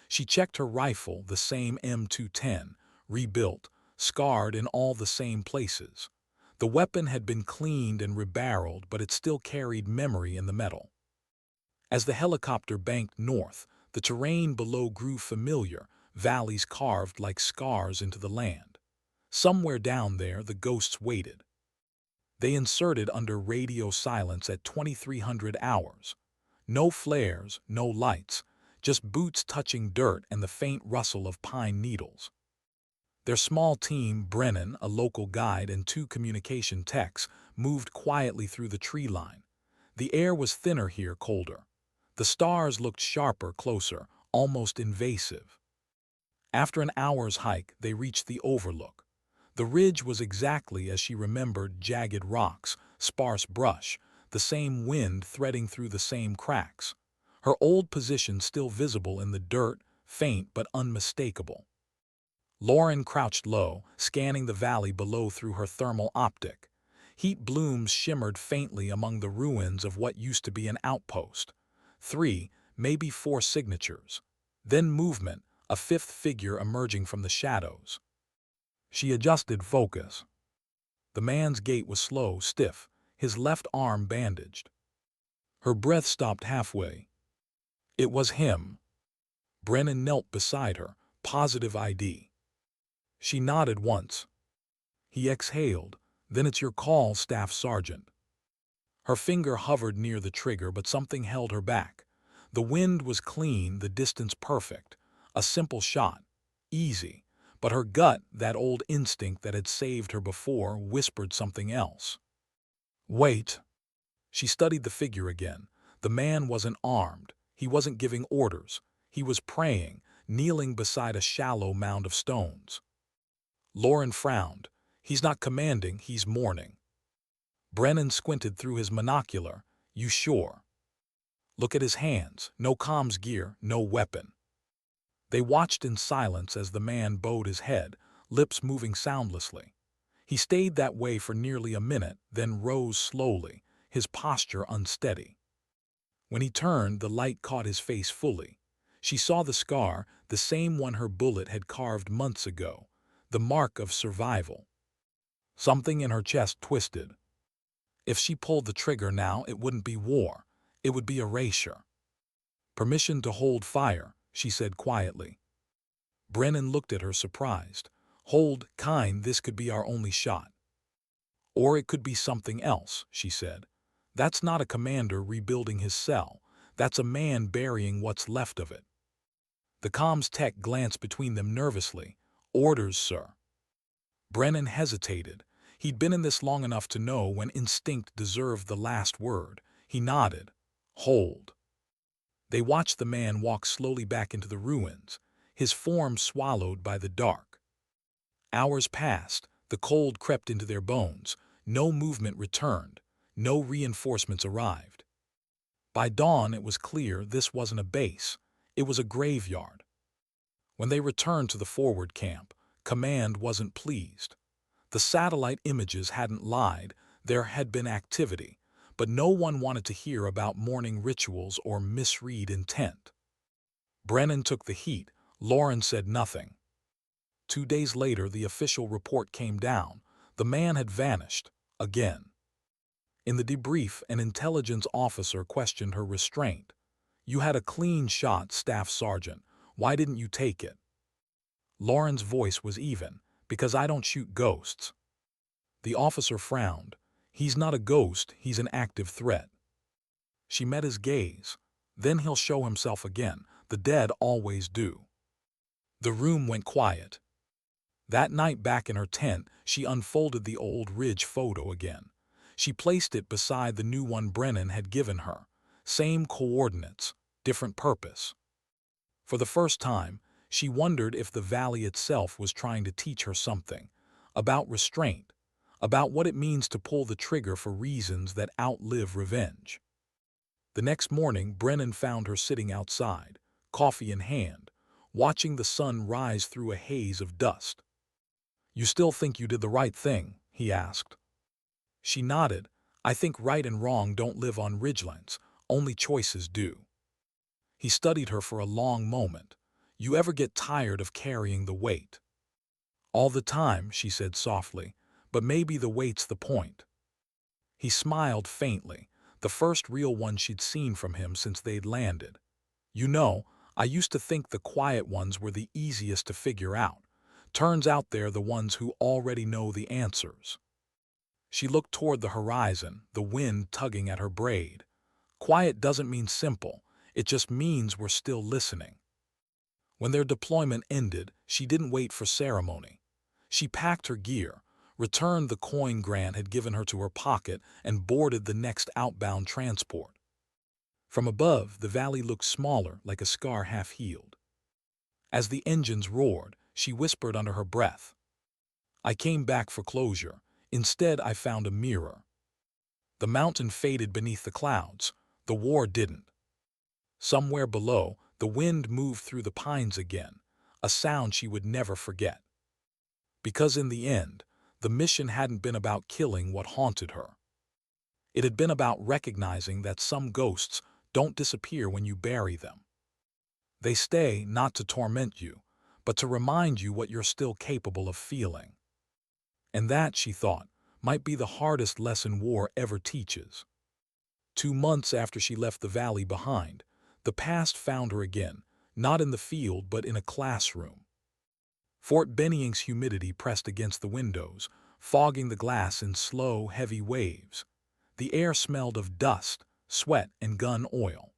She checked her rifle, the same M210, rebuilt, scarred in all the same places. The weapon had been cleaned and rebarreled, but it still carried memory in the metal. As the helicopter banked north, the terrain below grew familiar, valleys carved like scars into the land. Somewhere down there, the ghosts waited. They inserted under radio silence at 2300 hours. No flares, no lights, just boots touching dirt and the faint rustle of pine needles. Their small team, Brennan, a local guide, and 2 communication techs, moved quietly through the tree line. The air was thinner here, colder. The stars looked sharper, closer, almost invasive. After an hour's hike, they reached the overlook. The ridge was exactly as she remembered: jagged rocks, sparse brush, the same wind threading through the same cracks. her old position still visible in the dirt, faint but unmistakable. Lauren crouched low, scanning the valley below through her thermal optic. Heat blooms shimmered faintly among the ruins of what used to be an outpost. 3, maybe 4 signatures. Then movement, a fifth figure emerging from the shadows. She adjusted focus. The man's gait was slow, stiff, his left arm bandaged. Her breath stopped halfway. It was him. Brennan knelt beside her, positive ID. She nodded once. He exhaled. Then it's your call, Staff Sergeant. Her finger hovered near the trigger, but something held her back. The wind was clean, the distance perfect. A simple shot. Easy. But her gut, that old instinct that had saved her before, whispered something else. Wait. She studied the figure again. The man wasn't armed. He wasn't giving orders. He was praying, kneeling beside a shallow mound of stones. Lauren frowned. He's not commanding, he's mourning. Brennan squinted through his monocular. You sure? Look at his hands. No comms gear, no weapon. They watched in silence as the man bowed his head, lips moving soundlessly. He stayed that way for nearly a minute, then rose slowly, his posture unsteady. When he turned, the light caught his face fully. She saw the scar, the same one her bullet had carved months ago, the mark of survival. Something in her chest twisted. If she pulled the trigger now, it wouldn't be war. It would be erasure. Permission to hold fire, she said quietly. Brennan looked at her surprised. Hold, kind, this could be our only shot. Or it could be something else, she said. That's not a commander rebuilding his cell. That's a man burying what's left of it. The comms tech glanced between them nervously. Orders, sir. Brennan hesitated. He'd been in this long enough to know when instinct deserved the last word. He nodded. Hold. They watched the man walk slowly back into the ruins, his form swallowed by the dark. Hours passed. The cold crept into their bones. No movement returned. No reinforcements arrived. By dawn, it was clear this wasn't a base. It was a graveyard. When they returned to the forward camp, command wasn't pleased. The satellite images hadn't lied. There had been activity, but no one wanted to hear about mourning rituals or misread intent. Brennan took the heat. Lauren said nothing. 2 days later, the official report came down. The man had vanished, again. In the debrief, an intelligence officer questioned her restraint. You had a clean shot, Staff Sergeant. Why didn't you take it? Lauren's voice was even. Because I don't shoot ghosts. The officer frowned. He's not a ghost, he's an active threat. She met his gaze. Then he'll show himself again. The dead always do. The room went quiet. That night back in her tent, she unfolded the old Ridge photo again. She placed it beside the new one Brennan had given her. Same coordinates, different purpose. For the first time, she wondered if the valley itself was trying to teach her something. About restraint. About what it means to pull the trigger for reasons that outlive revenge. The next morning, Brennan found her sitting outside, coffee in hand, watching the sun rise through a haze of dust. You still think you did the right thing? He asked. She nodded. I think right and wrong don't live on ridgelines, only choices do. He studied her for a long moment. You ever get tired of carrying the weight? All the time, she said softly, but maybe the weight's the point. He smiled faintly, the first real one she'd seen from him since they'd landed. You know, I used to think the quiet ones were the easiest to figure out. Turns out they're the ones who already know the answers. She looked toward the horizon, the wind tugging at her braid. Quiet doesn't mean simple, it just means we're still listening. When their deployment ended, she didn't wait for ceremony. She packed her gear, returned the coin Grant had given her to her pocket, and boarded the next outbound transport. From above, the valley looked smaller, like a scar half-healed. As the engines roared, she whispered under her breath. I came back for closure. Instead, I found a mirror. The mountain faded beneath the clouds. The war didn't. Somewhere below, the wind moved through the pines again, a sound she would never forget. Because in the end, the mission hadn't been about killing what haunted her. It had been about recognizing that some ghosts don't disappear when you bury them. They stay not to torment you, but to remind you what you're still capable of feeling. And that, she thought, might be the hardest lesson war ever teaches. 2 months after she left the valley behind, the past found her again, not in the field but in a classroom. Fort Benning's humidity pressed against the windows, fogging the glass in slow, heavy waves. The air smelled of dust, sweat, and gun oil.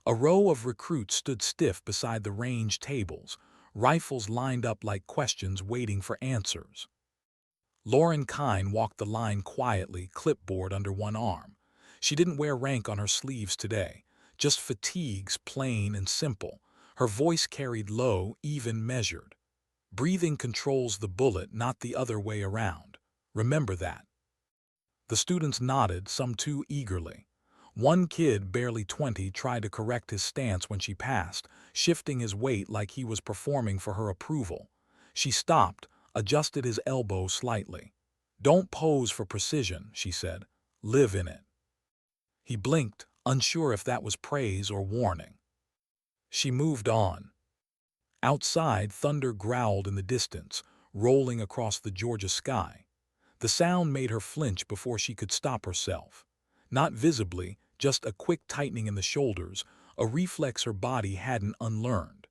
A row of recruits stood stiff beside the range tables, rifles lined up like questions waiting for answers. Lauren Kine walked the line quietly, clipboard under one arm. She didn't wear rank on her sleeves today, just fatigues plain and simple. Her voice carried low, even measured. Breathing controls the bullet, not the other way around. Remember that. The students nodded, some too eagerly. One kid, barely 20, tried to correct his stance when she passed, shifting his weight like he was performing for her approval. She stopped, adjusted his elbow slightly. "Don't pose for precision," she said. "Live in it." He blinked, unsure if that was praise or warning. She moved on. Outside, thunder growled in the distance, rolling across the Georgia sky. The sound made her flinch before she could stop herself. Not visibly, just a quick tightening in the shoulders, a reflex her body hadn't unlearned.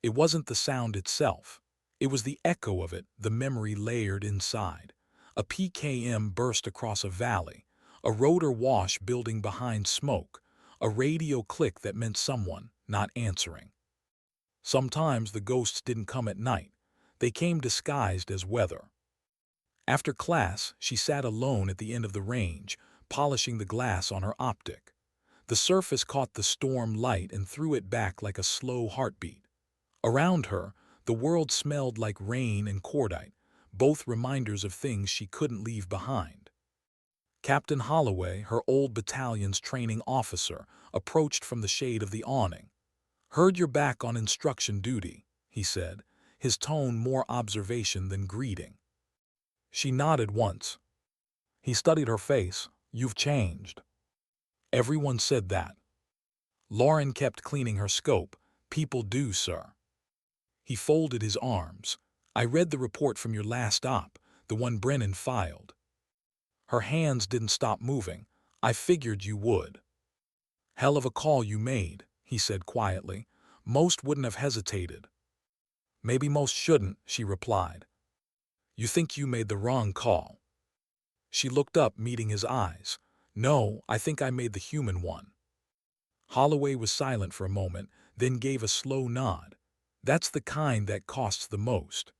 It wasn't the sound itself. It was the echo of it, the memory layered inside. A PKM burst across a valley, a rotor wash building behind smoke, a radio click that meant someone not answering. Sometimes the ghosts didn't come at night. They came disguised as weather. After class, she sat alone at the end of the range, polishing the glass on her optic. The surface caught the storm light and threw it back like a slow heartbeat. Around her, the world smelled like rain and cordite, both reminders of things she couldn't leave behind. Captain Holloway, her old battalion's training officer, approached from the shade of the awning. "Heard you're back on instruction duty," he said, his tone more observation than greeting. She nodded once. He studied her face. "You've changed." Everyone said that. Lauren kept cleaning her scope. "People do, sir." He folded his arms. "I read the report from your last op, the one Brennan filed." Her hands didn't stop moving. "I figured you would." "Hell of a call you made," he said quietly. "Most wouldn't have hesitated." "Maybe most shouldn't," she replied. "You think you made the wrong call." She looked up, meeting his eyes. "No, I think I made the human one." Holloway was silent for a moment, then gave a slow nod. "That's the kind that costs the most."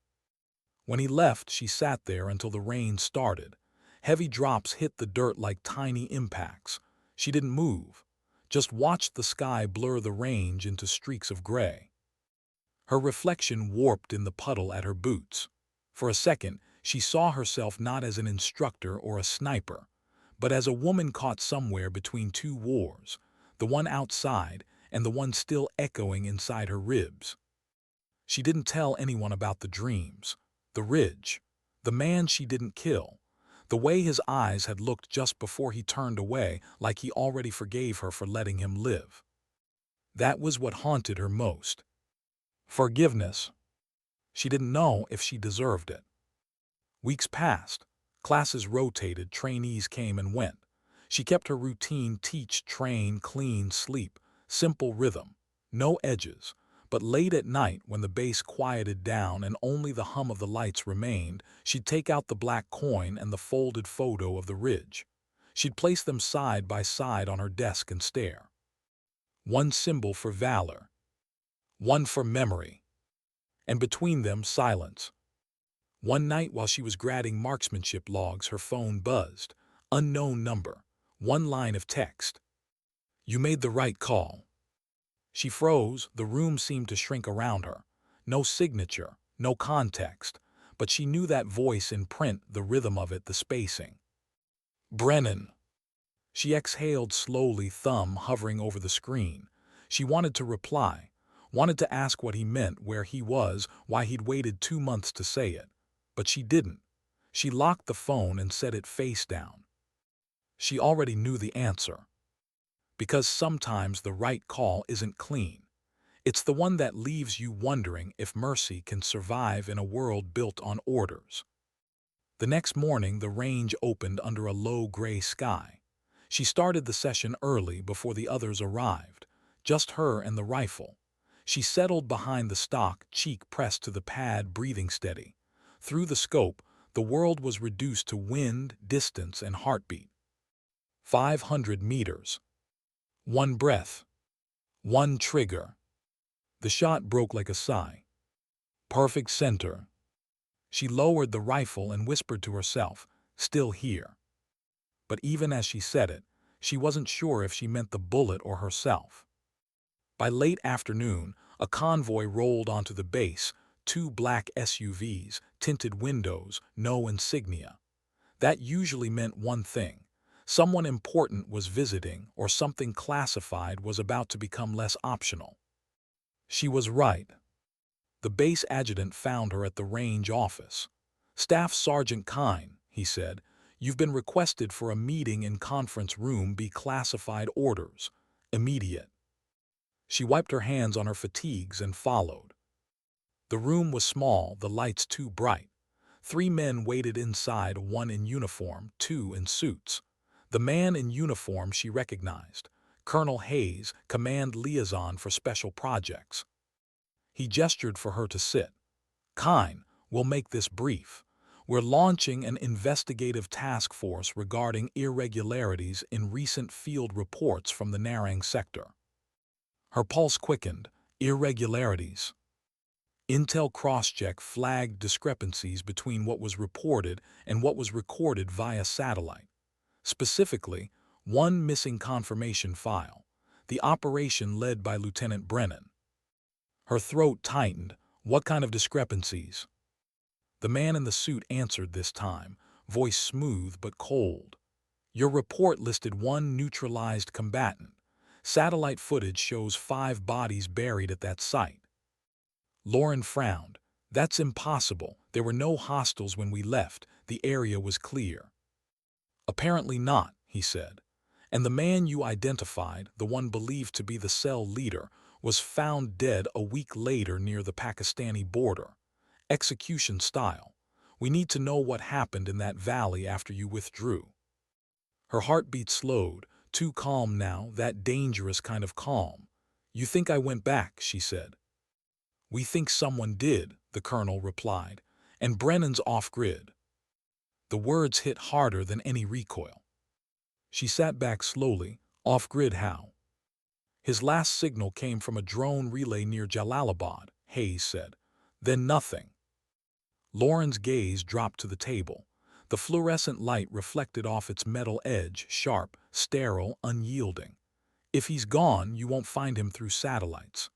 When he left, she sat there until the rain started. Heavy drops hit the dirt like tiny impacts. She didn't move, just watched the sky blur the range into streaks of gray. Her reflection warped in the puddle at her boots. For a second, she saw herself not as an instructor or a sniper, but as a woman caught somewhere between two wars, the one outside and the one still echoing inside her ribs. She didn't tell anyone about the dreams, the ridge, the man she didn't kill, the way his eyes had looked just before he turned away, like he already forgave her for letting him live. That was what haunted her most. Forgiveness. She didn't know if she deserved it. Weeks passed. Classes rotated, trainees came and went. She kept her routine: teach, train, clean, sleep, simple rhythm, no edges. But late at night, when the bass quieted down and only the hum of the lights remained, she'd take out the black coin and the folded photo of the ridge. She'd place them side by side on her desk and stare. One symbol for valor, one for memory, and between them silence. One night while she was grading marksmanship logs, her phone buzzed. Unknown number. One line of text. "You made the right call." She froze. The room seemed to shrink around her. No signature, no context, but she knew that voice in print, the rhythm of it, the spacing. "Brennan." She exhaled slowly, thumb hovering over the screen. She wanted to reply, wanted to ask what he meant, where he was, why he'd waited 2 months to say it. But she didn't. She locked the phone and set it face down. She already knew the answer. Because sometimes the right call isn't clean. It's the one that leaves you wondering if mercy can survive in a world built on orders. The next morning, the range opened under a low gray sky. She started the session early before the others arrived, just her and the rifle. She settled behind the stock, cheek pressed to the pad, breathing steady. Through the scope, the world was reduced to wind, distance, and heartbeat. 500 meters. One breath. One trigger. The shot broke like a sigh. Perfect center. She lowered the rifle and whispered to herself, still here. But even as she said it, she wasn't sure if she meant the bullet or herself. By late afternoon, a convoy rolled onto the base, 2 black SUVs, tinted windows, no insignia. That usually meant one thing. Someone important was visiting, or something classified was about to become less optional. She was right. The base adjutant found her at the range office. "Staff Sergeant Kine," he said, "you've been requested for a meeting in conference room B, classified orders. Immediate." She wiped her hands on her fatigues and followed. The room was small, the lights too bright. 3 men waited inside, 1 in uniform, 2 in suits. The man in uniform she recognized, Colonel Hayes, command liaison for special projects. He gestured for her to sit. "Kine, we'll make this brief. We're launching an investigative task force regarding irregularities in recent field reports from the Narang sector." Her pulse quickened. Irregularities. Intel crosscheck flagged discrepancies between what was reported and what was recorded via satellite. Specifically, one missing confirmation file, the operation led by Lieutenant Brennan. Her throat tightened. "What kind of discrepancies?" The man in the suit answered this time, voice smooth but cold. "Your report listed 1 neutralized combatant. Satellite footage shows 5 bodies buried at that site." Lauren frowned. "That's impossible. There were no hostiles when we left. The area was clear." "Apparently not," he said. "And the man you identified, the one believed to be the cell leader, was found dead a week later near the Pakistani border. Execution style. We need to know what happened in that valley after you withdrew." Her heartbeat slowed, too calm now, that dangerous kind of calm. "You think I went back," she said. "We think someone did," the colonel replied, "and Brennan's off-grid." The words hit harder than any recoil. She sat back slowly. "Off-grid how?" "His last signal came from a drone relay near Jalalabad," Hayes said. "Then nothing." Lauren's gaze dropped to the table. The fluorescent light reflected off its metal edge, sharp, sterile, unyielding. "If he's gone, you won't find him through satellites."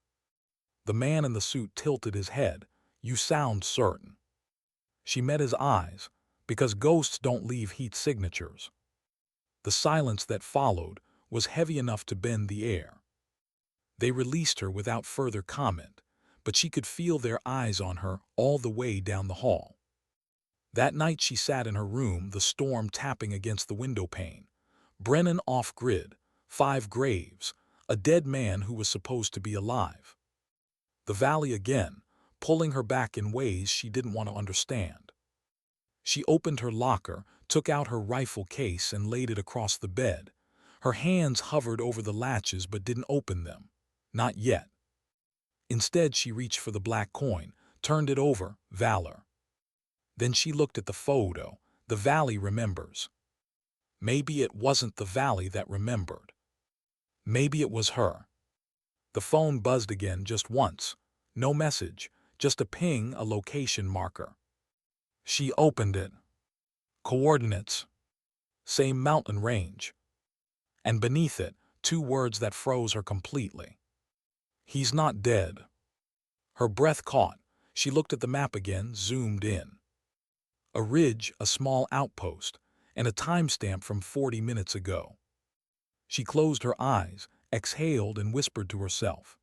The man in the suit tilted his head. "You sound certain." She met his eyes. "Because ghosts don't leave heat signatures." The silence that followed was heavy enough to bend the air. They released her without further comment, but she could feel their eyes on her all the way down the hall. That night she sat in her room, the storm tapping against the window pane. Brennan off-grid, 5 graves, a dead man who was supposed to be alive. The valley again, pulling her back in ways she didn't want to understand. She opened her locker, took out her rifle case and laid it across the bed. Her hands hovered over the latches but didn't open them. Not yet. Instead, she reached for the black coin, turned it over, valor. Then she looked at the photo. The valley remembers. Maybe it wasn't the valley that remembered. Maybe it was her. The phone buzzed again just once. No message, just a ping, a location marker. She opened it. Coordinates. Same mountain range. And beneath it, 2 words that froze her completely. "He's not dead." Her breath caught. She looked at the map again, zoomed in. A ridge, a small outpost, and a timestamp from 40 minutes ago. She closed her eyes, exhaled and whispered to herself.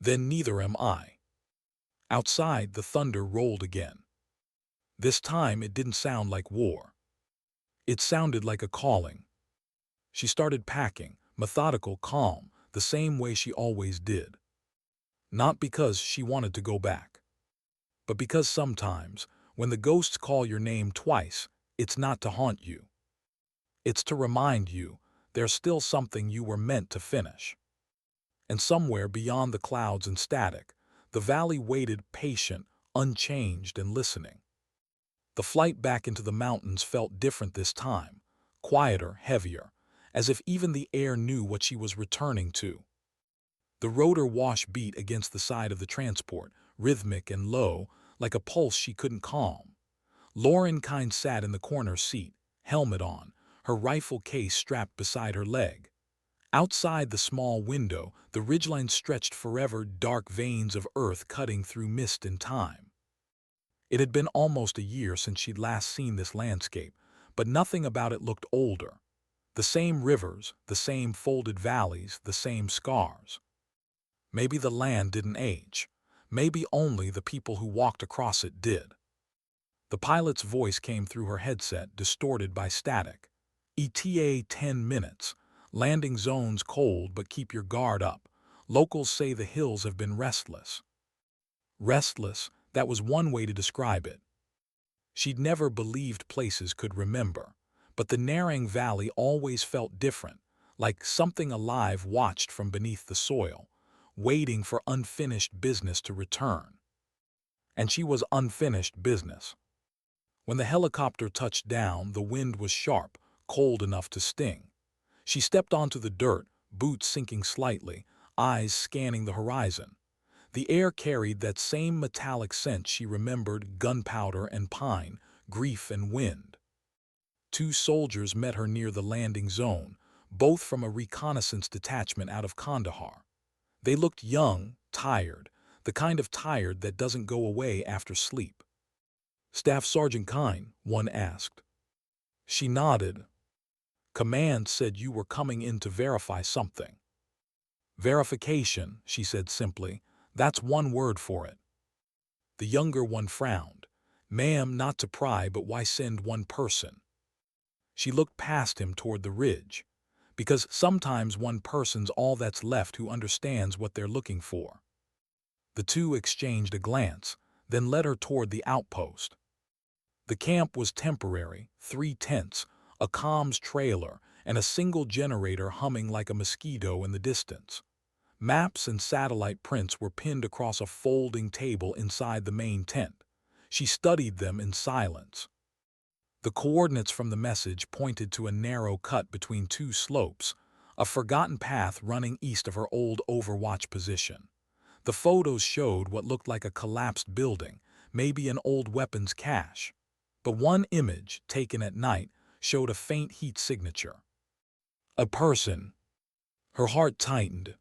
Then neither am I. Outside, the thunder rolled again. This time it didn't sound like war. It sounded like a calling. She started packing, methodical, calm, the same way she always did. Not because she wanted to go back, but because sometimes, when the ghosts call your name twice, it's not to haunt you. It's to remind you there's still something you were meant to finish. And somewhere beyond the clouds and static, the valley waited patient, unchanged, and listening. The flight back into the mountains felt different this time, quieter, heavier, as if even the air knew what she was returning to. The rotor wash beat against the side of the transport, rhythmic and low, like a pulse she couldn't calm. Lauren Kind sat in the corner seat, helmet on, her rifle case strapped beside her leg. Outside the small window, the ridgeline stretched forever, dark veins of earth cutting through mist and time. It had been almost a year since she'd last seen this landscape, but nothing about it looked older. The same rivers, the same folded valleys, the same scars. Maybe the land didn't age. Maybe only the people who walked across it did. The pilot's voice came through her headset, distorted by static. ETA 10 minutes. Landing zones cold, but keep your guard up. Locals say the hills have been restless. Restless, that was one way to describe it. She'd never believed places could remember, but the Narang Valley always felt different, like something alive watched from beneath the soil, waiting for unfinished business to return. And she was unfinished business. When the helicopter touched down, the wind was sharp, cold enough to sting. She stepped onto the dirt, boots sinking slightly, eyes scanning the horizon. The air carried that same metallic scent she remembered: gunpowder and pine, grief and wind. Two soldiers met her near the landing zone, both from a reconnaissance detachment out of Kandahar. They looked young, tired, the kind of tired that doesn't go away after sleep. "Staff Sergeant Kind," one asked. She nodded. "Command said you were coming in to verify something." "Verification," she said simply. "That's one word for it." The younger one frowned. "Ma'am, not to pry, but why send one person?" She looked past him toward the ridge. "Because sometimes one person's all that's left who understands what they're looking for." The two exchanged a glance, then led her toward the outpost. The camp was temporary: 3 tents, a comms trailer, and a single generator humming like a mosquito in the distance. Maps and satellite prints were pinned across a folding table inside the main tent. She studied them in silence. The coordinates from the message pointed to a narrow cut between 2 slopes, a forgotten path running east of her old Overwatch position. The photos showed what looked like a collapsed building, maybe an old weapons cache. But one image, taken at night, showed a faint heat signature. A person. Her heart tightened.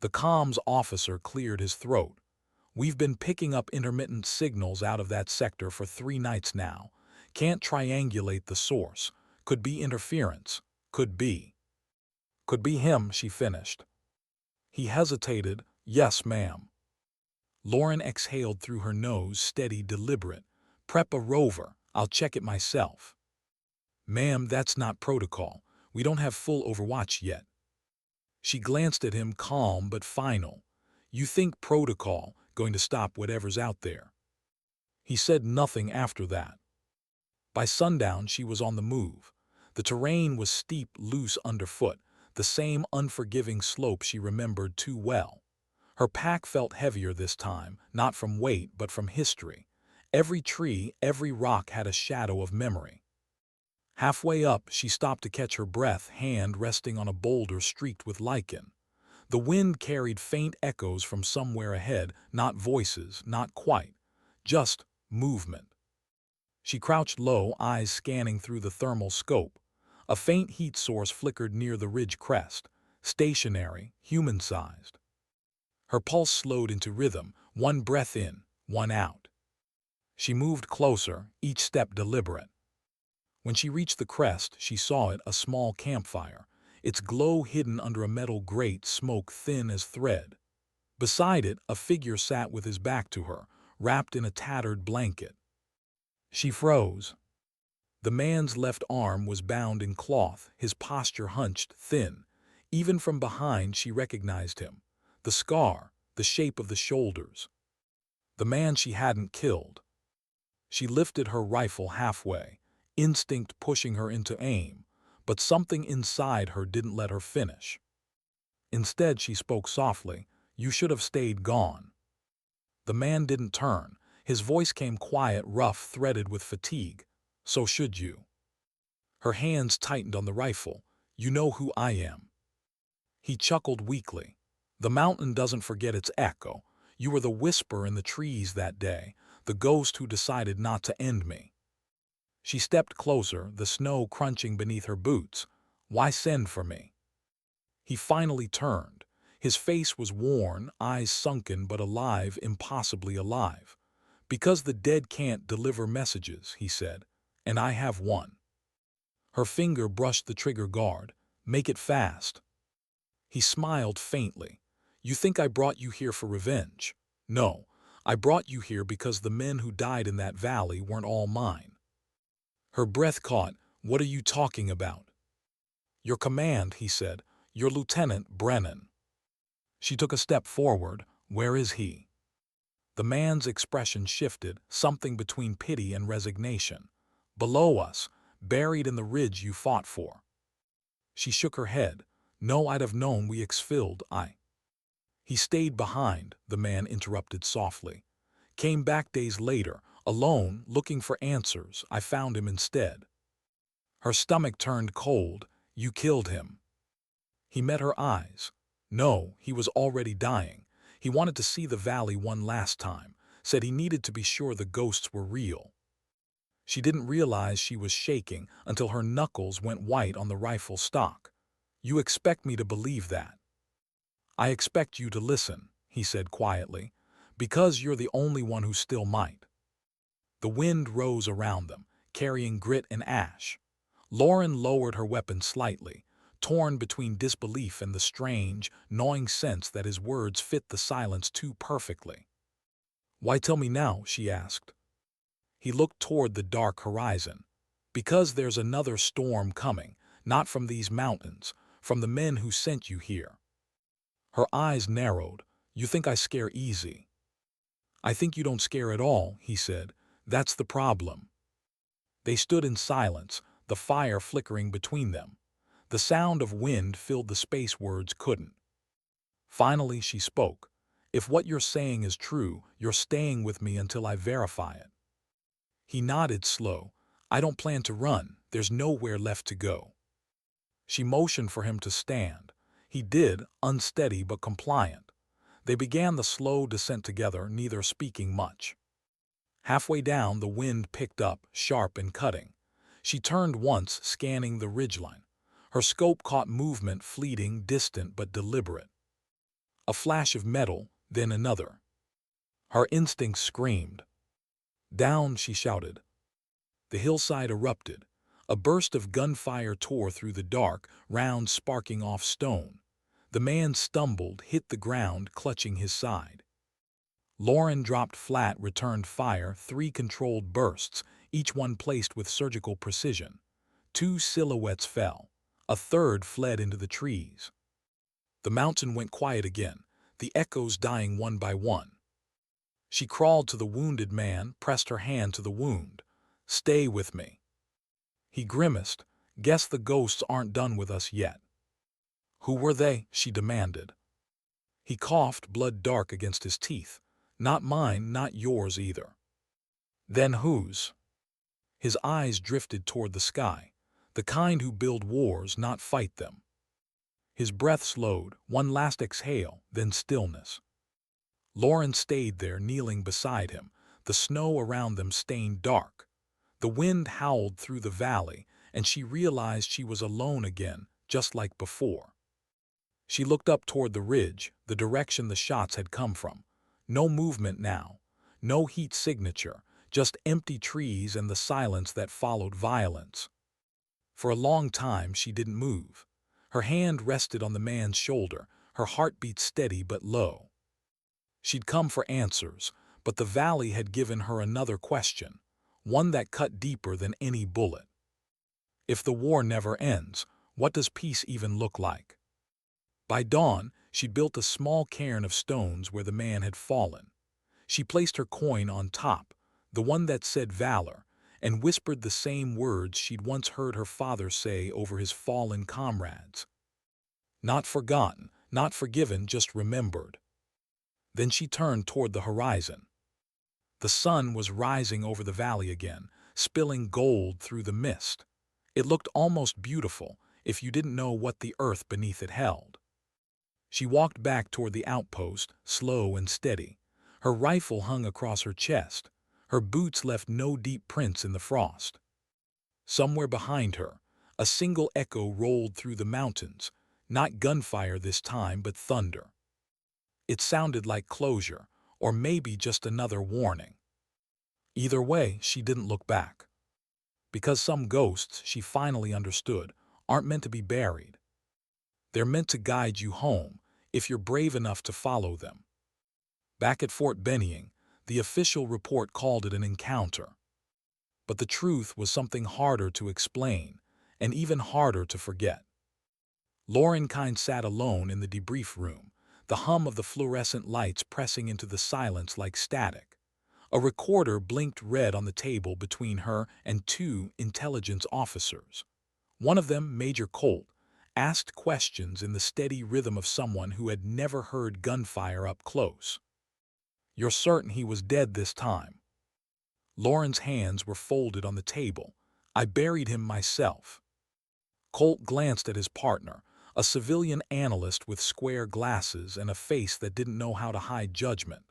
The comms officer cleared his throat. "We've been picking up intermittent signals out of that sector for 3 nights now. Can't triangulate the source. Could be interference. Could be." "Could be him," she finished. He hesitated. "Yes, ma'am." Lauren exhaled through her nose, steady, deliberate. "Prep a rover. I'll check it myself." "Ma'am, that's not protocol. We don't have full Overwatch yet." She glanced at him, calm but final. "You think protocol going to stop whatever's out there?" He said nothing after that. By sundown, she was on the move. The terrain was steep, loose underfoot, the same unforgiving slope she remembered too well. Her pack felt heavier this time, not from weight but from history. Every tree, every rock had a shadow of memory. Halfway up, she stopped to catch her breath, hand resting on a boulder streaked with lichen. The wind carried faint echoes from somewhere ahead, not voices, not quite, just movement. She crouched low, eyes scanning through the thermal scope. A faint heat source flickered near the ridge crest, stationary, human-sized. Her pulse slowed into rhythm, one breath in, one out. She moved closer, each step deliberate. When she reached the crest, she saw it, a small campfire. its glow hidden under a metal grate, smoke thin as thread. Beside it, a figure sat with his back to her, wrapped in a tattered blanket. She froze. The man's left arm was bound in cloth, his posture hunched, thin. Even from behind she recognized him. The scar, the shape of the shoulders. The man she hadn't killed. She lifted her rifle halfway, instinct pushing her into aim, but something inside her didn't let her finish. Instead, she spoke softly, "You should have stayed gone." The man didn't turn. His voice came quiet, rough, threaded with fatigue. "So should you." Her hands tightened on the rifle. "You know who I am." He chuckled weakly. "The mountain doesn't forget its echo. You were the whisper in the trees that day, the ghost who decided not to end me." She stepped closer, the snow crunching beneath her boots. "Why send for me?" He finally turned. His face was worn, eyes sunken but alive, impossibly alive. "Because the dead can't deliver messages," he said, "and I have one." Her finger brushed the trigger guard. "Make it fast." He smiled faintly. "You think I brought you here for revenge? No, I brought you here because the men who died in that valley weren't all mine." Her breath caught. "What are you talking about?" "Your command," he said. "Your Lieutenant Brennan." She took a step forward. "Where is he?" The man's expression shifted, something between pity and resignation. "Below us, buried in the ridge you fought for." She shook her head. "No, I'd have known we exfilled, I—" "He stayed behind," the man interrupted softly. "Came back days later, alone, looking for answers. I found him instead." Her stomach turned cold. "You killed him." He met her eyes. "No, he was already dying. He wanted to see the valley one last time, said he needed to be sure the ghosts were real." She didn't realize she was shaking until her knuckles went white on the rifle stock. "You expect me to believe that?" "I expect you to listen," he said quietly, "because you're the only one who still might." The wind rose around them, carrying grit and ash. Lauren lowered her weapon slightly, torn between disbelief and the strange, gnawing sense that his words fit the silence too perfectly. "Why tell me now?" she asked. He looked toward the dark horizon. "Because there's another storm coming, not from these mountains, from the men who sent you here." Her eyes narrowed. "You think I scare easy." "I think you don't scare at all," he said. "That's the problem." They stood in silence, the fire flickering between them. The sound of wind filled the space words couldn't. Finally she spoke. "If what you're saying is true, you're staying with me until I verify it." He nodded slow. "I don't plan to run. There's nowhere left to go." She motioned for him to stand. He did, unsteady but compliant. They began the slow descent together, neither speaking much. Halfway down, the wind picked up, sharp and cutting. She turned once, scanning the ridgeline. Her scope caught movement, fleeting, distant but deliberate. A flash of metal, then another. Her instincts screamed. "Down!" she shouted. The hillside erupted. A burst of gunfire tore through the dark, rounds sparking off stone. The man stumbled, hit the ground, clutching his side. Lauren dropped flat, returned fire, 3 controlled bursts, each one placed with surgical precision. 2 silhouettes fell. A third fled into the trees. The mountain went quiet again, the echoes dying one by one. She crawled to the wounded man, pressed her hand to the wound. "Stay with me." He grimaced. "Guess the ghosts aren't done with us yet." "Who were they?" she demanded. He coughed, blood dark against his teeth. "Not mine, not yours either." "Then whose?" His eyes drifted toward the sky. "The kind who build wars, not fight them." His breath slowed, one last exhale, then stillness. Lauren stayed there, kneeling beside him, the snow around them stained dark. The wind howled through the valley, and she realized she was alone again, just like before. She looked up toward the ridge, the direction the shots had come from. No movement now, no heat signature, just empty trees and the silence that followed violence. For a long time she didn't move. Her hand rested on the man's shoulder, her heartbeat steady but low. She'd come for answers, but the valley had given her another question, one that cut deeper than any bullet. If the war never ends, what does peace even look like? By dawn, she built a small cairn of stones where the man had fallen. She placed her coin on top, the one that said valor, and whispered the same words she'd once heard her father say over his fallen comrades. Not forgotten, not forgiven, just remembered. Then she turned toward the horizon. The sun was rising over the valley again, spilling gold through the mist. It looked almost beautiful if you didn't know what the earth beneath it held. She walked back toward the outpost, slow and steady. Her rifle hung across her chest. Her boots left no deep prints in the frost. Somewhere behind her, a single echo rolled through the mountains, not gunfire this time, but thunder. It sounded like closure, or maybe just another warning. Either way, she didn't look back. Because some ghosts, she finally understood, aren't meant to be buried. They're meant to guide you home, if you're brave enough to follow them. Back at Fort Benning, the official report called it an encounter. But the truth was something harder to explain, and even harder to forget. Lauren Kind sat alone in the debrief room, the hum of the fluorescent lights pressing into the silence like static. A recorder blinked red on the table between her and two intelligence officers. One of them, Major Colt, asked questions in the steady rhythm of someone who had never heard gunfire up close. "You're certain he was dead this time?" Lauren's hands were folded on the table. "I buried him myself." Colt glanced at his partner, a civilian analyst with square glasses and a face that didn't know how to hide judgment.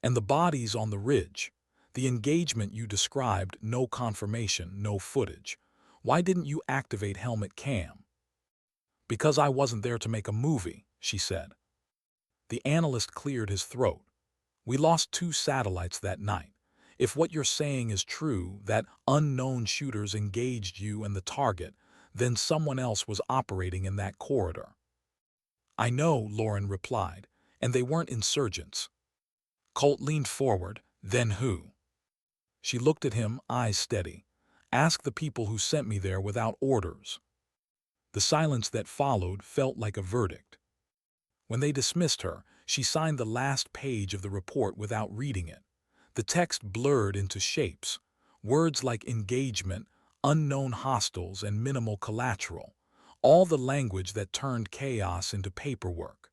"And the body's on the ridge. The engagement you described, no confirmation, no footage. Why didn't you activate helmet cam?" "Because I wasn't there to make a movie," she said. The analyst cleared his throat. "We lost 2 satellites that night. If what you're saying is true, that unknown shooters engaged you and the target, then someone else was operating in that corridor." "I know," Lauren replied, "and they weren't insurgents." Colt leaned forward. "Then who?" She looked at him, eyes steady. "Ask the people who sent me there without orders." The silence that followed felt like a verdict. When they dismissed her, she signed the last page of the report without reading it. The text blurred into shapes. Words like engagement, unknown hostiles, and minimal collateral. All the language that turned chaos into paperwork.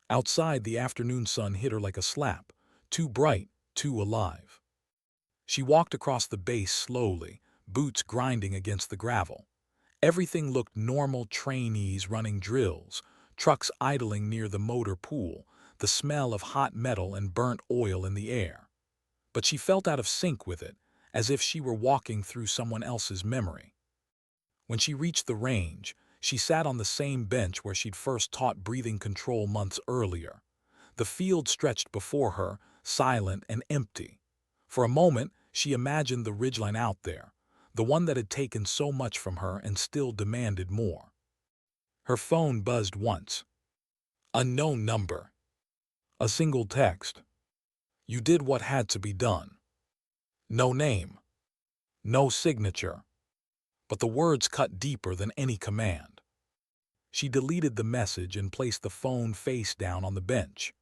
Outside, the afternoon sun hit her like a slap. Too bright, too alive. She walked across the base slowly, boots grinding against the gravel. Everything looked normal: trainees running drills, trucks idling near the motor pool, the smell of hot metal and burnt oil in the air. But she felt out of sync with it, as if she were walking through someone else's memory. When she reached the range, she sat on the same bench where she'd first taught breathing control months earlier. The field stretched before her, silent and empty. For a moment, she imagined the ridgeline out there, the one that had taken so much from her and still demanded more. Her phone buzzed once. Unknown number. A single text. "You did what had to be done." No name. No signature. But the words cut deeper than any command. She deleted the message and placed the phone face down on the bench.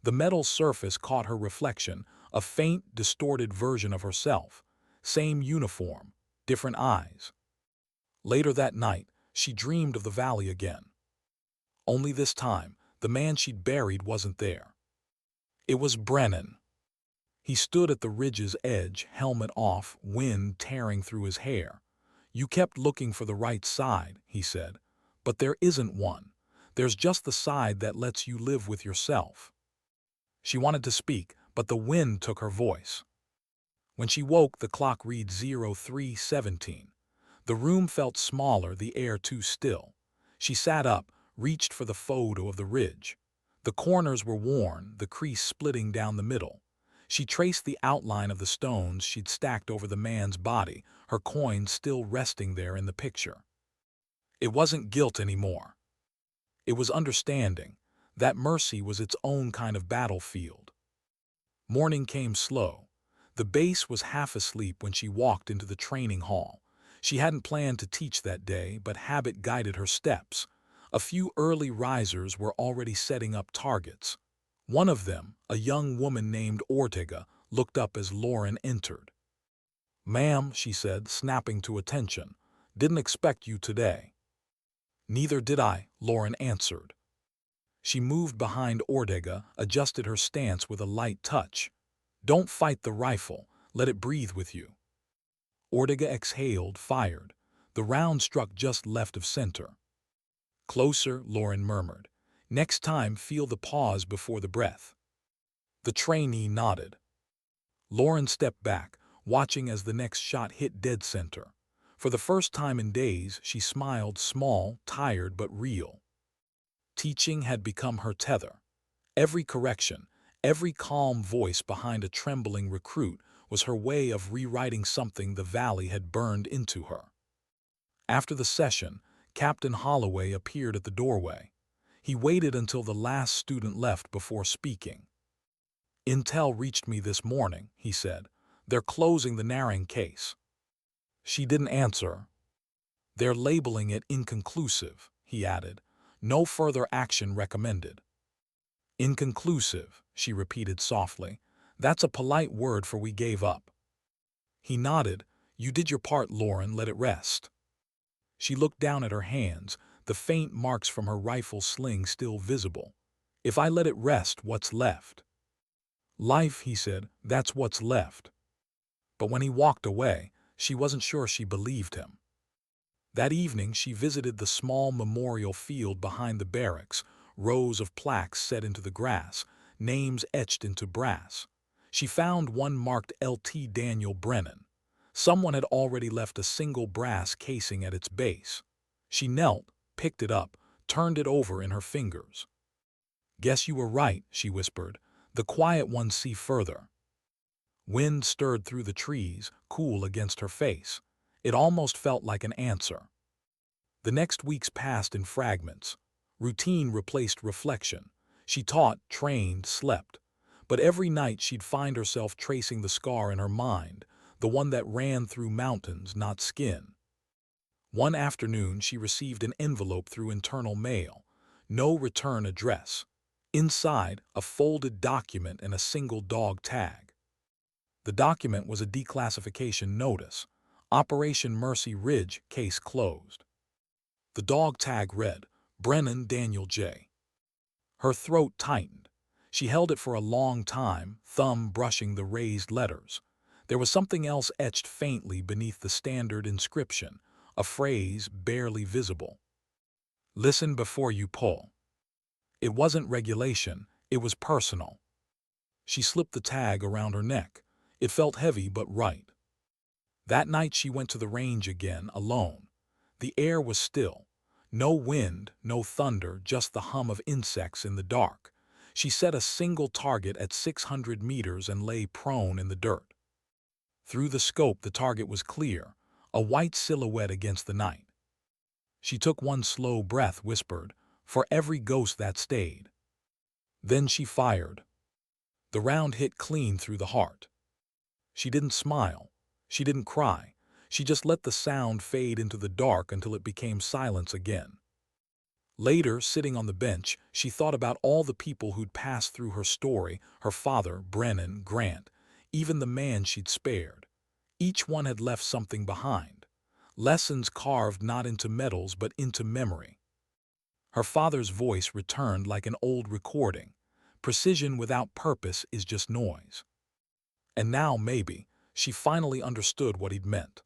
The metal surface caught her reflection, a faint, distorted version of herself. Same uniform, different eyes. Later that night, she dreamed of the valley again. Only this time, the man she'd buried wasn't there. It was Brennan. He stood at the ridge's edge, helmet off, wind tearing through his hair. "You kept looking for the right side," he said, "but there isn't one. There's just the side that lets you live with yourself." She wanted to speak, but the wind took her voice. When she woke, the clock read 03:17. The room felt smaller, the air too still. She sat up, reached for the photo of the ridge. The corners were worn, the crease splitting down the middle. She traced the outline of the stones she'd stacked over the man's body, her coin still resting there in the picture. It wasn't guilt anymore. It was understanding that Mercy was its own kind of battlefield. Morning came slow. The base was half asleep when she walked into the training hall. She hadn't planned to teach that day, but habit guided her steps. A few early risers were already setting up targets. One of them, a young woman named Ortega, looked up as Lauren entered. "Ma'am," she said, snapping to attention, "didn't expect you today." "Neither did I," Lauren answered. She moved behind Ortega, adjusted her stance with a light touch. "Don't fight the rifle, let it breathe with you." Ortega exhaled, fired. The round struck just left of center. "Closer," Lauren murmured. "Next time, feel the pause before the breath." The trainee nodded. Lauren stepped back, watching as the next shot hit dead center. For the first time in days, she smiled, small, tired, but real. Teaching had become her tether. Every correction, every calm voice behind a trembling recruit was her way of rewriting something the valley had burned into her. After the session, Captain Holloway appeared at the doorway. He waited until the last student left before speaking. "Intel reached me this morning," he said. "They're closing the Naring case." She didn't answer. "They're labeling it inconclusive," he added. "No further action recommended." "Inconclusive," she repeated softly. "That's a polite word for we gave up." He nodded. "You did your part, Lauren, let it rest." She looked down at her hands, the faint marks from her rifle sling still visible. "If I let it rest, what's left?" "Life," he said, "that's what's left." But when he walked away, she wasn't sure she believed him. That evening she visited the small memorial field behind the barracks, rows of plaques set into the grass, names etched into brass. She found one marked Lt. Daniel Brennan. Someone had already left a single brass casing at its base. She knelt, picked it up, turned it over in her fingers. "Guess you were right," she whispered. "The quiet ones see further." Wind stirred through the trees, cool against her face. It almost felt like an answer. The next weeks passed in fragments. Routine replaced reflection. She taught, trained, slept. But every night she'd find herself tracing the scar in her mind, the one that ran through mountains, not skin. One afternoon she received an envelope through internal mail. No return address. Inside, a folded document and a single dog tag. The document was a declassification notice. Operation Mercy Ridge, case closed. The dog tag read, "Brennan Daniel J." Her throat tightened. She held it for a long time, thumb brushing the raised letters. There was something else etched faintly beneath the standard inscription, a phrase barely visible. "Listen before you pull." It wasn't regulation, it was personal. She slipped the tag around her neck. It felt heavy but right. That night she went to the range again, alone. The air was still. No wind, no thunder, just the hum of insects in the dark. She set a single target at 600 meters and lay prone in the dirt. Through the scope the target was clear, a white silhouette against the night. She took one slow breath, whispered, "For every ghost that stayed." Then she fired. The round hit clean through the heart. She didn't smile. She didn't cry. She just let the sound fade into the dark until it became silence again. Later, sitting on the bench, she thought about all the people who'd passed through her story, her father, Brennan, Grant, even the man she'd spared. Each one had left something behind. Lessons carved not into metals but into memory. Her father's voice returned like an old recording. Precision without purpose is just noise. And now, maybe, she finally understood what he'd meant.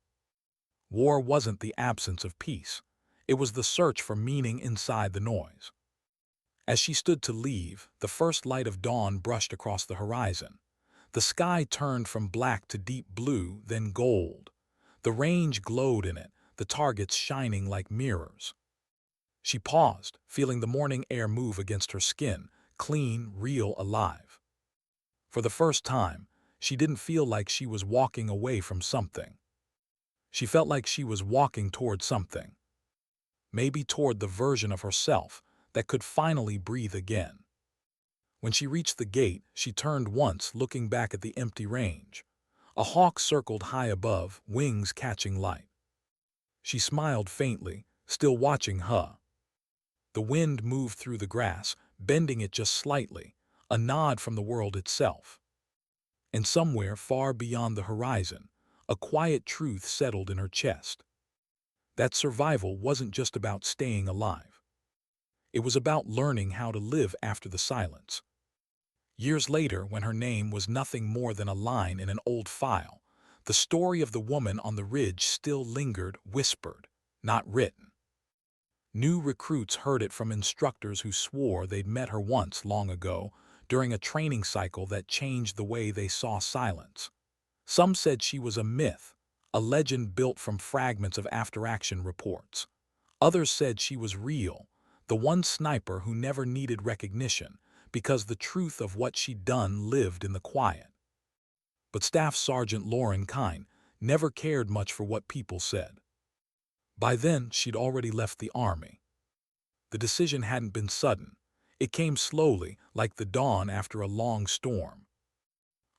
War wasn't the absence of peace. It was the search for meaning inside the noise. As she stood to leave, the first light of dawn brushed across the horizon. The sky turned from black to deep blue, then gold. The range glowed in it, the targets shining like mirrors. She paused, feeling the morning air move against her skin, clean, real, alive. For the first time, she didn't feel like she was walking away from something. She felt like she was walking toward something. Maybe toward the version of herself that could finally breathe again. When she reached the gate, she turned once, looking back at the empty range. A hawk circled high above, wings catching light. She smiled faintly, still watching her. The wind moved through the grass, bending it just slightly, a nod from the world itself. And somewhere far beyond the horizon, a quiet truth settled in her chest. That survival wasn't just about staying alive. It was about learning how to live after the silence. Years later, when her name was nothing more than a line in an old file, the story of the woman on the ridge still lingered, whispered, not written. New recruits heard it from instructors who swore they'd met her once long ago during a training cycle that changed the way they saw silence. Some said she was a myth, a legend built from fragments of after-action reports. Others said she was real, the one sniper who never needed recognition because the truth of what she'd done lived in the quiet. But Staff Sergeant Lauren Kine never cared much for what people said. By then, she'd already left the Army. The decision hadn't been sudden. It came slowly, like the dawn after a long storm.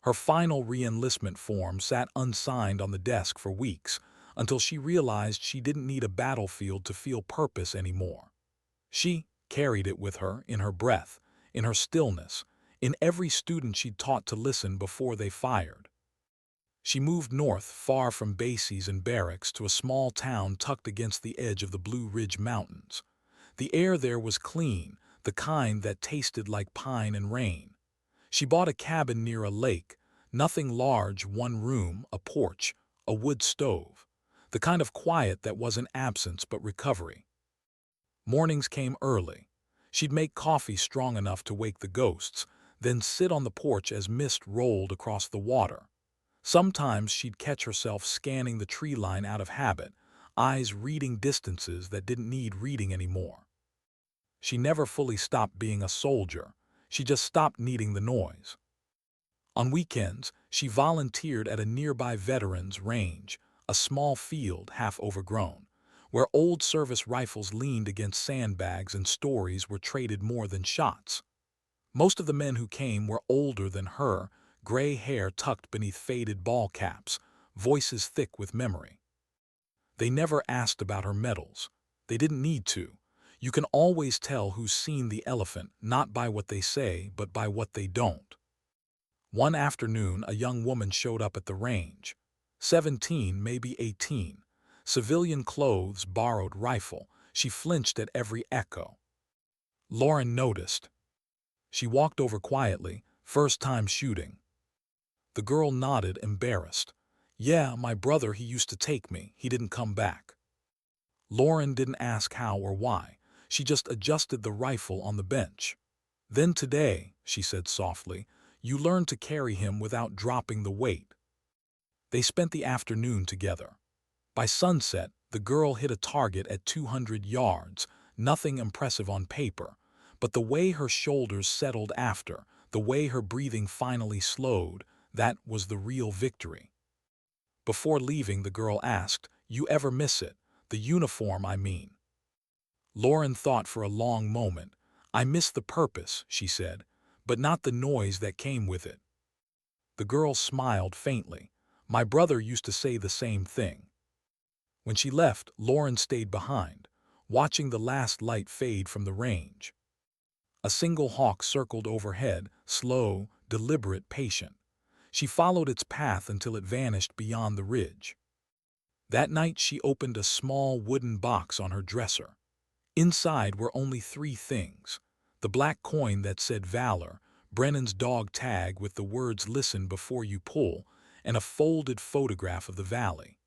Her final re-enlistment form sat unsigned on the desk for weeks until she realized she didn't need a battlefield to feel purpose anymore. She carried it with her in her breath, in her stillness, in every student she'd taught to listen before they fired. She moved north, far from bases and barracks, to a small town tucked against the edge of the Blue Ridge Mountains. The air there was clean, the kind that tasted like pine and rain. She bought a cabin near a lake, nothing large, one room, a porch, a wood stove, the kind of quiet that wasn't absence but recovery. Mornings came early. She'd make coffee strong enough to wake the ghosts, then sit on the porch as mist rolled across the water. Sometimes she'd catch herself scanning the tree line out of habit, eyes reading distances that didn't need reading anymore. She never fully stopped being a soldier. She just stopped needing the noise. On weekends, she volunteered at a nearby veterans' range, a small field half overgrown, where old service rifles leaned against sandbags and stories were traded more than shots. Most of the men who came were older than her, gray hair tucked beneath faded ball caps, voices thick with memory. They never asked about her medals. They didn't need to. You can always tell who's seen the elephant, not by what they say, but by what they don't. One afternoon, a young woman showed up at the range. 17, maybe 18. Civilian clothes, borrowed rifle. She flinched at every echo. Lauren noticed. She walked over quietly, first time shooting. The girl nodded, embarrassed. Yeah, my brother, he used to take me. He didn't come back. Lauren didn't ask how or why. She just adjusted the rifle on the bench. Then today, she said softly, you learned to carry him without dropping the weight. They spent the afternoon together. By sunset, the girl hit a target at 200 yards, nothing impressive on paper, but the way her shoulders settled after, the way her breathing finally slowed, that was the real victory. Before leaving, the girl asked, you ever miss it? The uniform, I mean. Lauren thought for a long moment. I miss the purpose, she said, but not the noise that came with it. The girl smiled faintly. My brother used to say the same thing. When she left, Lauren stayed behind, watching the last light fade from the range. A single hawk circled overhead, slow, deliberate, patient. She followed its path until it vanished beyond the ridge. That night she opened a small wooden box on her dresser. Inside were only 3 things: the black coin that said Valor, Brennan's dog tag with the words listen before you pull, and a folded photograph of the valley.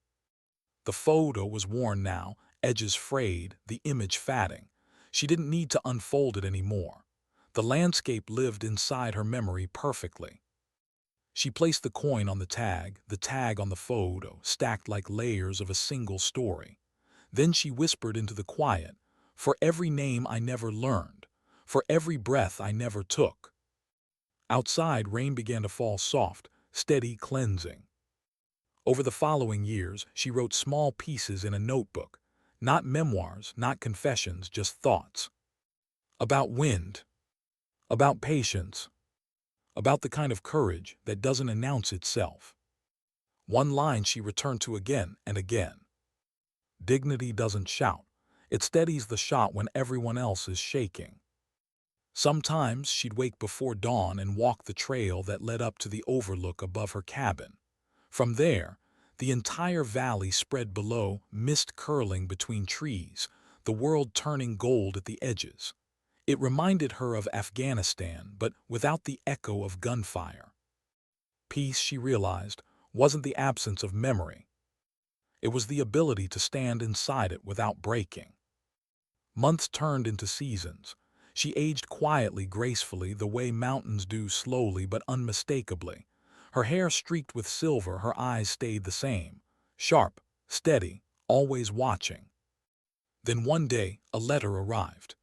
The photo was worn now, edges frayed, the image fading. She didn't need to unfold it anymore. The landscape lived inside her memory perfectly. She placed the coin on the tag on the photo, stacked like layers of a single story. Then she whispered into the quiet, for every name I never learned, for every breath I never took. Outside, rain began to fall soft, steady, cleansing. Over the following years, she wrote small pieces in a notebook, not memoirs, not confessions, just thoughts. about wind, about patience, about the kind of courage that doesn't announce itself. One line she returned to again and again. Dignity doesn't shout. It steadies the shot when everyone else is shaking. Sometimes she'd wake before dawn and walk the trail that led up to the overlook above her cabin. From there, the entire valley spread below, mist curling between trees, the world turning gold at the edges. It reminded her of Afghanistan, but without the echo of gunfire. Peace, she realized, wasn't the absence of memory. It was the ability to stand inside it without breaking. Months turned into seasons. She aged quietly, gracefully, the way mountains do, slowly but unmistakably. Her hair streaked with silver, her eyes stayed the same, sharp, steady, always watching. Then one day, a letter arrived.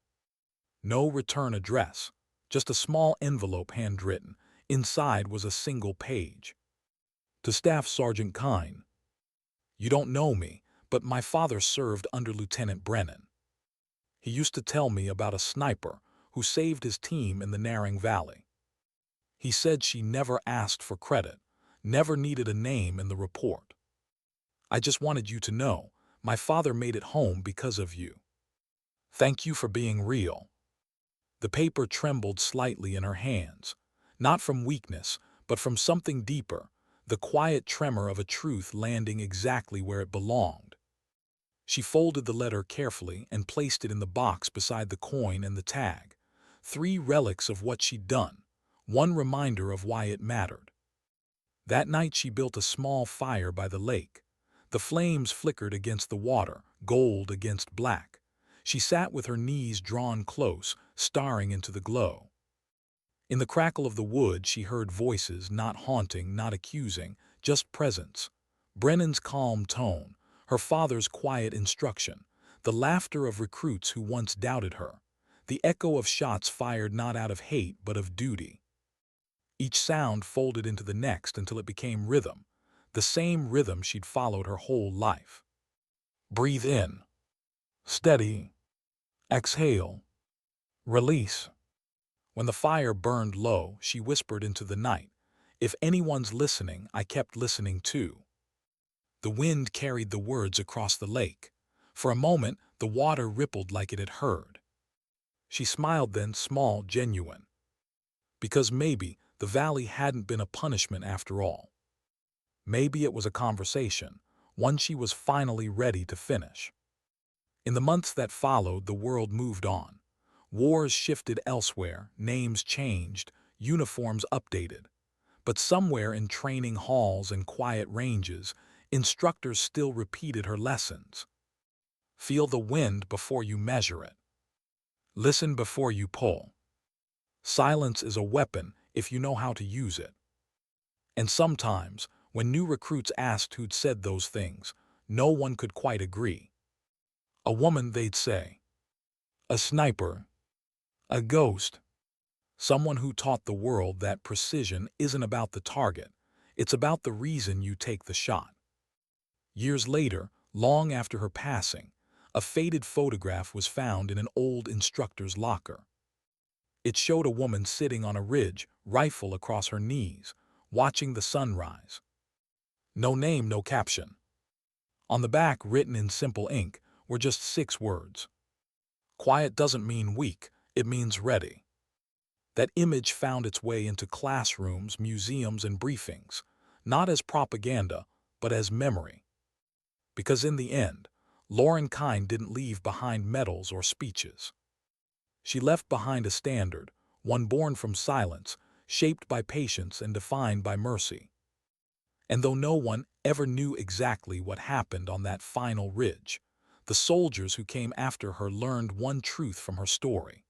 No return address, just a small envelope handwritten. Inside was a single page. To Staff Sergeant Kyne. You don't know me, but my father served under Lieutenant Brennan. He used to tell me about a sniper who saved his team in the Naring Valley. He said she never asked for credit, never needed a name in the report. I just wanted you to know, my father made it home because of you. Thank you for being real. The paper trembled slightly in her hands, not from weakness, but from something deeper, the quiet tremor of a truth landing exactly where it belonged. She folded the letter carefully and placed it in the box beside the coin and the tag. 3 relics of what she'd done, one reminder of why it mattered. That night she built a small fire by the lake. The flames flickered against the water, gold against black. She sat with her knees drawn close, staring into the glow. In the crackle of the wood she heard voices, not haunting, not accusing, just presence. Brennan's calm tone, her father's quiet instruction, the laughter of recruits who once doubted her, the echo of shots fired not out of hate but of duty. Each sound folded into the next until it became rhythm, the same rhythm she'd followed her whole life. Breathe in. Steady. Exhale. Release. When the fire burned low, she whispered into the night, "If anyone's listening, I kept listening too." The wind carried the words across the lake. For a moment, the water rippled like it had heard. She smiled then, small, genuine. Because maybe the valley hadn't been a punishment after all. Maybe it was a conversation, one she was finally ready to finish. In the months that followed, the world moved on. Wars shifted elsewhere, names changed, uniforms updated. But somewhere in training halls and quiet ranges, instructors still repeated her lessons. Feel the wind before you measure it. Listen before you pull. Silence is a weapon if you know how to use it. And sometimes, when new recruits asked who'd said those things, no one could quite agree. A woman, they'd say. A sniper. A ghost. Someone who taught the world that precision isn't about the target, it's about the reason you take the shot. Years later, long after her passing, a faded photograph was found in an old instructor's locker. It showed a woman sitting on a ridge, rifle across her knees, watching the sunrise. No name, no caption. On the back, written in simple ink, were just 6 words. Quiet doesn't mean weak, it means ready. That image found its way into classrooms, museums, and briefings, not as propaganda, but as memory. Because in the end, Lauren Kyne didn't leave behind medals or speeches. She left behind a standard, one born from silence, shaped by patience and defined by mercy. And though no one ever knew exactly what happened on that final ridge, the soldiers who came after her learned one truth from her story.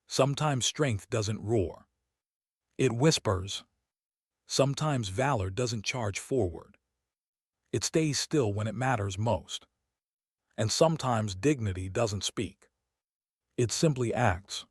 Sometimes strength doesn't roar. It whispers. Sometimes valor doesn't charge forward. It stays still when it matters most. And sometimes dignity doesn't speak. It simply acts.